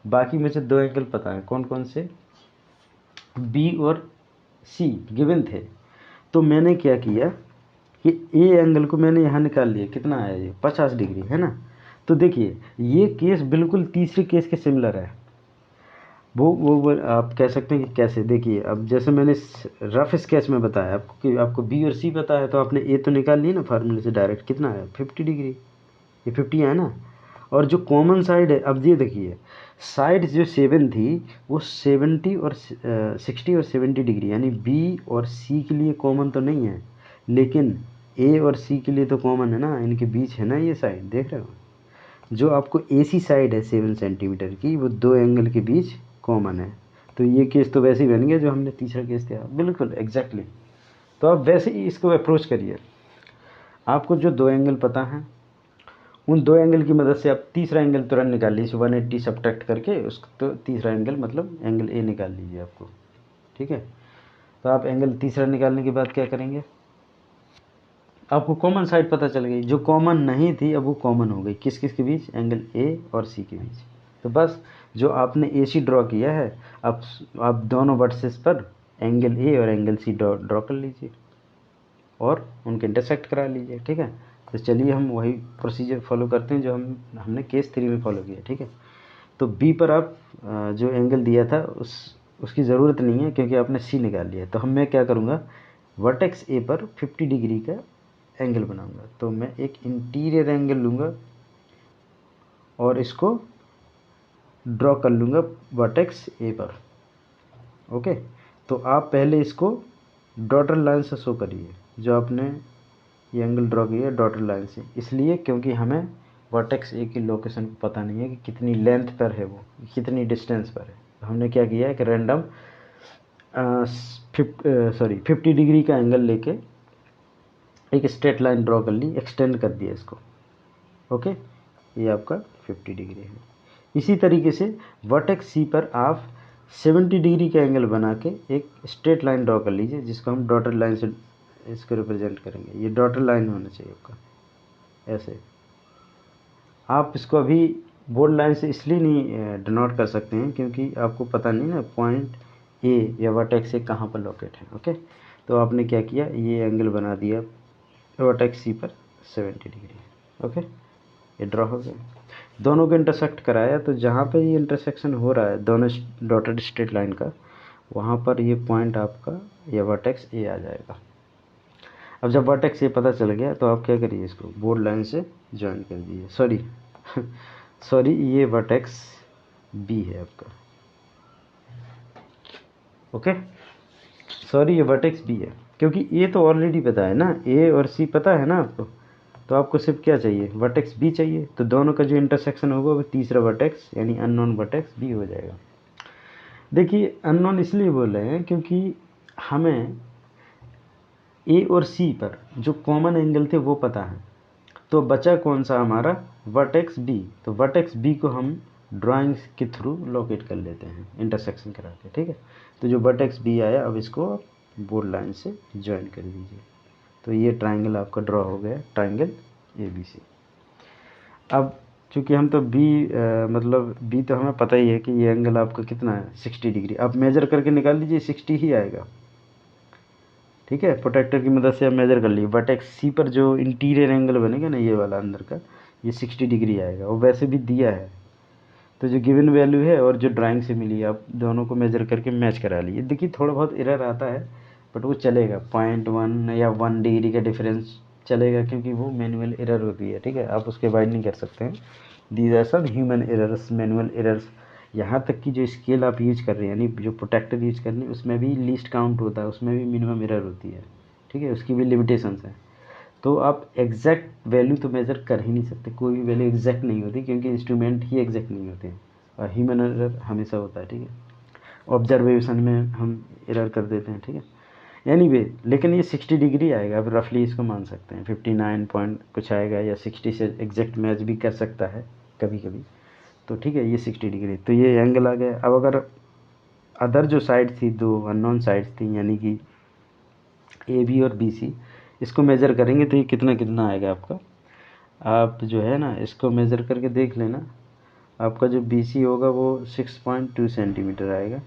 बाकी मुझे दो एंगल पता है, कौन कौन से, बी और सी गिवन थे। तो मैंने क्या किया कि ए एंगल को मैंने यहाँ निकाल लिया, कितना आया ये 50 डिग्री, है ना। तो देखिए ये केस बिल्कुल तीसरे केस के सिमिलर है। वो आप कह सकते हैं कि कैसे, देखिए अब जैसे मैंने रफ स्केच में बताया आपको कि आपको बी और सी पता है, तो आपने ए तो निकाल लिया ना फार्मूले से डायरेक्ट, कितना आया 50 डिग्री, ये 50 है ना। और जो कॉमन साइड है, अब ये देखिए साइड जो 7 थी वो 70 और 60 और 70 डिग्री, यानी बी और सी के लिए कॉमन तो नहीं है, लेकिन ए और सी के लिए तो कॉमन है ना, इनके बीच है ना ये साइड, देख रहे हो। जो आपको ए सी साइड है 7 सेंटीमीटर की, वो दो एंगल के बीच कॉमन है। तो ये केस तो वैसे ही बन गया जो हमने तीसरा केस किया, बिल्कुल एग्जैक्टली। तो आप वैसे ही इसको अप्रोच करिए। आपको जो दो एंगल पता है उन दो एंगल की मदद से आप तीसरा एंगल तुरंत निकाल लीजिए, 180 सब्ट्रैक्ट करके उसको, तो तीसरा एंगल मतलब एंगल ए निकाल लीजिए आपको, ठीक है। तो आप एंगल तीसरा निकालने के बाद क्या करेंगे, आपको कॉमन साइड पता चल गई, जो कॉमन नहीं थी अब वो कॉमन हो गई, किस किस के बीच, एंगल ए और सी के बीच। तो बस जो आपने ए सी ड्रॉ किया है, आप दोनों वर्सेस पर एंगल ए और एंगल सी ड्रॉ कर लीजिए और उनके इंटरसेक्ट करा लीजिए, ठीक है। तो चलिए हम वही प्रोसीजर फॉलो करते हैं जो हमने केस 3 में फॉलो किया, ठीक है। तो बी पर आप जो एंगल दिया था उसकी ज़रूरत नहीं है, क्योंकि आपने सी निकाल लिया। तो मैं क्या करूँगा, वर्टेक्स ए पर 50 डिग्री का एंगल बनाऊंगा। तो मैं एक इंटीरियर एंगल लूँगा और इसको ड्रॉ कर लूँगा वर्टेक्स ए पर। ओके, तो आप पहले इसको डॉटर लाइन से शो करिए, जो आपने ये एंगल ड्रॉ किया है डॉटर लाइन से, इसलिए क्योंकि हमें वर्टेक्स ए की लोकेशन पता नहीं है कि कितनी लेंथ पर है, वो कितनी डिस्टेंस पर है। तो हमने क्या किया है कि रैंडम 50 डिग्री का एंगल लेके एक स्ट्रेट लाइन ड्रॉ कर ली, एक्सटेंड कर दिया इसको। ओके, ये आपका 50 डिग्री है। इसी तरीके से वर्टेक्स सी पर आप 70 डिग्री का एंगल बना के एक स्ट्रेट लाइन ड्रॉ कर लीजिए, जिसको हम डॉटर लाइन से इसको रिप्रेजेंट करेंगे। ये डॉटर लाइन होना चाहिए आपका, ऐसे। आप इसको अभी बोल्ड लाइन से इसलिए नहीं डिनोट कर सकते हैं क्योंकि आपको पता नहीं ना पॉइंट ए या वर्टेक्स ए कहाँ पर लोकेट है। ओके, तो आपने क्या किया, ये एंगल बना दिया वर्टेक्स सी पर 70 डिग्री। ओके, ये ड्रॉ हो गया, दोनों को इंटरसेक्ट कराया। तो जहाँ पे ये इंटरसेक्शन हो रहा है दोनों डॉटेड स्ट्रेट लाइन का, वहाँ पर ये पॉइंट आपका या वर्टेक्स ए आ जाएगा। अब जब वर्टेक्स ए पता चल गया तो आप क्या करिए, इसको बोल्ड लाइन से ज्वाइन कर दीजिए। सॉरी ये वर्टेक्स बी है आपका। ओके, सॉरी ये वर्टेक्स बी है, क्योंकि ए तो ऑलरेडी पता है ना, ए और सी पता है ना आपको। तो आपको सिर्फ क्या चाहिए, वर्टेक्स बी चाहिए। तो दोनों का जो इंटरसेक्शन होगा वो तीसरा वर्टेक्स यानी अननोन वर्टेक्स बी हो जाएगा। देखिए अननोन इसलिए बोल रहे हैं क्योंकि हमें ए और सी पर जो कॉमन एंगल थे वो पता है, तो बचा कौन सा हमारा, वर्टेक्स बी। तो वर्टेक्स बी को हम ड्राइंग्स के थ्रू लोकेट कर लेते हैं इंटरसेक्शन करा के, ठीक है। तो जो वर्टेक्स बी आया, अब इसको बोर्ड लाइन से ज्वाइन कर दीजिए। तो ये ट्राइंगल आपका ड्रॉ हो गया, ट्राइंगल ए बी सी। अब चूँकि हम तो मतलब बी तो हमें पता ही है कि ये एंगल आपका कितना है, 60 डिग्री। आप मेजर करके निकाल लीजिए, 60 ही आएगा, ठीक है। प्रोटेक्टर की मदद से आप मेजर कर लीजिए। वर्टेक्स सी पर जो इंटीरियर एंगल बनेगा ना, ये वाला अंदर का, ये 60 डिग्री आएगा, और वैसे भी दिया है। तो जो गिवन वैल्यू है और जो ड्राइंग से मिली है, आप दोनों को मेजर करके मैच करा लीजिए। देखिए थोड़ा बहुत एरर आता है, बट वो चलेगा, 0.1 या 1 डिग्री का डिफरेंस चलेगा, क्योंकि वो मैनुअल एरर होती है, ठीक है। आप उसके अवॉइड नहीं कर सकते हैं। दीज आर सब ह्यूमन एरर्स, मैनुअल एरर्स। यहाँ तक कि जो स्केल आप यूज कर रहे हैं, यानी जो प्रोटेक्टर यूज कर रहे हैं, उसमें भी लीस्ट काउंट होता है, उसमें भी मिनिमम एरर होती है, ठीक है। उसकी भी लिमिटेशंस है। तो आप एग्जैक्ट वैल्यू तो मेज़र कर ही नहीं सकते, कोई भी वैल्यू एग्जैक्ट नहीं होती, क्योंकि इंस्ट्रूमेंट ही एग्जैक्ट नहीं होते हैं, और ह्यूमन एरर हमेशा होता है, ठीक है। ऑब्जर्वेशन में हम एरर कर देते हैं, ठीक है। एनीवे, लेकिन ये 60 डिग्री आएगा, अब रफली इसको मान सकते हैं 59 पॉइंट कुछ आएगा, या 60 से एग्जैक्ट मैच भी कर सकता है कभी कभी। तो ठीक है, ये 60 डिग्री, तो ये एंगल आ गया। अब अगर अदर जो साइड थी, दो अननोन साइड्स थी, यानी कि ए बी और बी सी, इसको मेज़र करेंगे तो ये कितना कितना आएगा आपका। आप जो है ना, इसको मेज़र करके देख लेना। आपका जो बी सी होगा वो 6.2 सेंटीमीटर आएगा,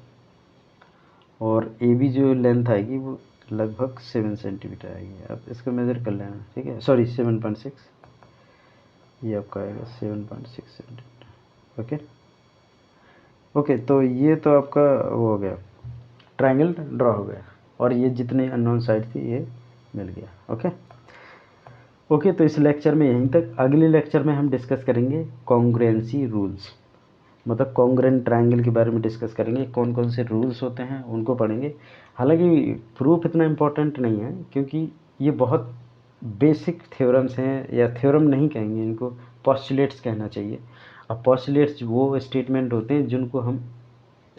और ए बी जो लेंथ आएगी वो लगभग 7 सेंटीमीटर आएगी। आप इसको मेज़र कर लेना, ठीक है। सॉरी, 7.6, ये आपका आएगा 7.6 सेंटीमीटर। ओके ओके, तो ये तो आपका वो हो गया, ट्रायंगल ड्रॉ हो गया, और ये जितने अननोन साइड थी ये मिल गया। ओके ओके, तो इस लेक्चर में यहीं तक। अगले लेक्चर में हम डिस्कस करेंगे कॉन्ग्रुएंसी रूल्स, मतलब कॉन्ग्रुएंट ट्रायंगल के बारे में डिस्कस करेंगे। कौन कौन से रूल्स होते हैं उनको पढ़ेंगे। हालांकि प्रूफ इतना इम्पोर्टेंट नहीं है, क्योंकि ये बहुत बेसिक थ्योरम्स हैं, या थ्योरम नहीं कहेंगे इनको, पोस्टुलेट्स कहना चाहिए। अब पोस्टुलेट्स वो स्टेटमेंट होते हैं जिनको हम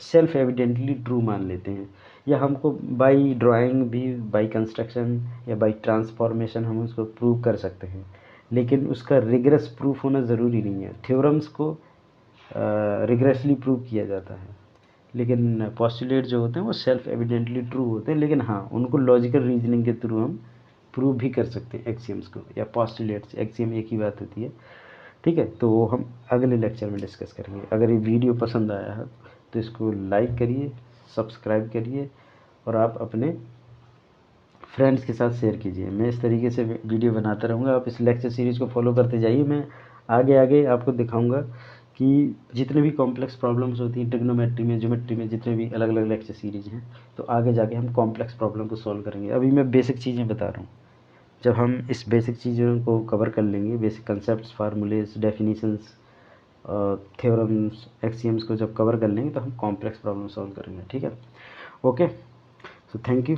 सेल्फ एविडेंटली ट्रू मान लेते हैं, या हमको बाई ड्राइंग भी, बाई कंस्ट्रक्शन या बाई ट्रांसफॉर्मेशन हम उसको प्रूव कर सकते हैं, लेकिन उसका रिगरस प्रूफ होना ज़रूरी नहीं है। थ्योरम्स को रिगरसली प्रूव किया जाता है, लेकिन पोस्टुलेट जो होते हैं वो सेल्फ एविडेंटली ट्रू होते हैं, लेकिन हाँ, उनको लॉजिकल रीजनिंग के थ्रू हम प्रूव भी कर सकते हैं एक्सियम्स को, या पोस्टुलेट्स, एक्सियम एक ही बात होती है, ठीक है। तो वो हम अगले लेक्चर में डिस्कस करेंगे। अगर ये वीडियो पसंद आया है तो इसको लाइक करिए, सब्सक्राइब करिए, और आप अपने फ्रेंड्स के साथ शेयर कीजिए। मैं इस तरीके से वीडियो बनाता रहूँगा, आप इस लेक्चर सीरीज़ को फॉलो करते जाइए। मैं आगे आगे आपको दिखाऊंगा कि जितने भी कॉम्प्लेक्स प्रॉब्लम्स होती हैं ट्रिग्नोमेट्री में, ज्योमेट्री में, जितने भी अलग अलग लेक्चर सीरीज़ हैं, तो आगे जाके हम कॉम्प्लेक्स प्रॉब्लम को सॉल्व करेंगे। अभी मैं बेसिक चीज़ें बता रहा हूँ। जब हम इस बेसिक चीज़ों को कवर कर लेंगे, basic concept, formulas, definitions, theorems, axioms को जब कवर कर लेंगे, तो हम कॉम्प्लेक्स प्रॉब्लम सॉल्व करेंगे, ठीक है। Okay, so thank you.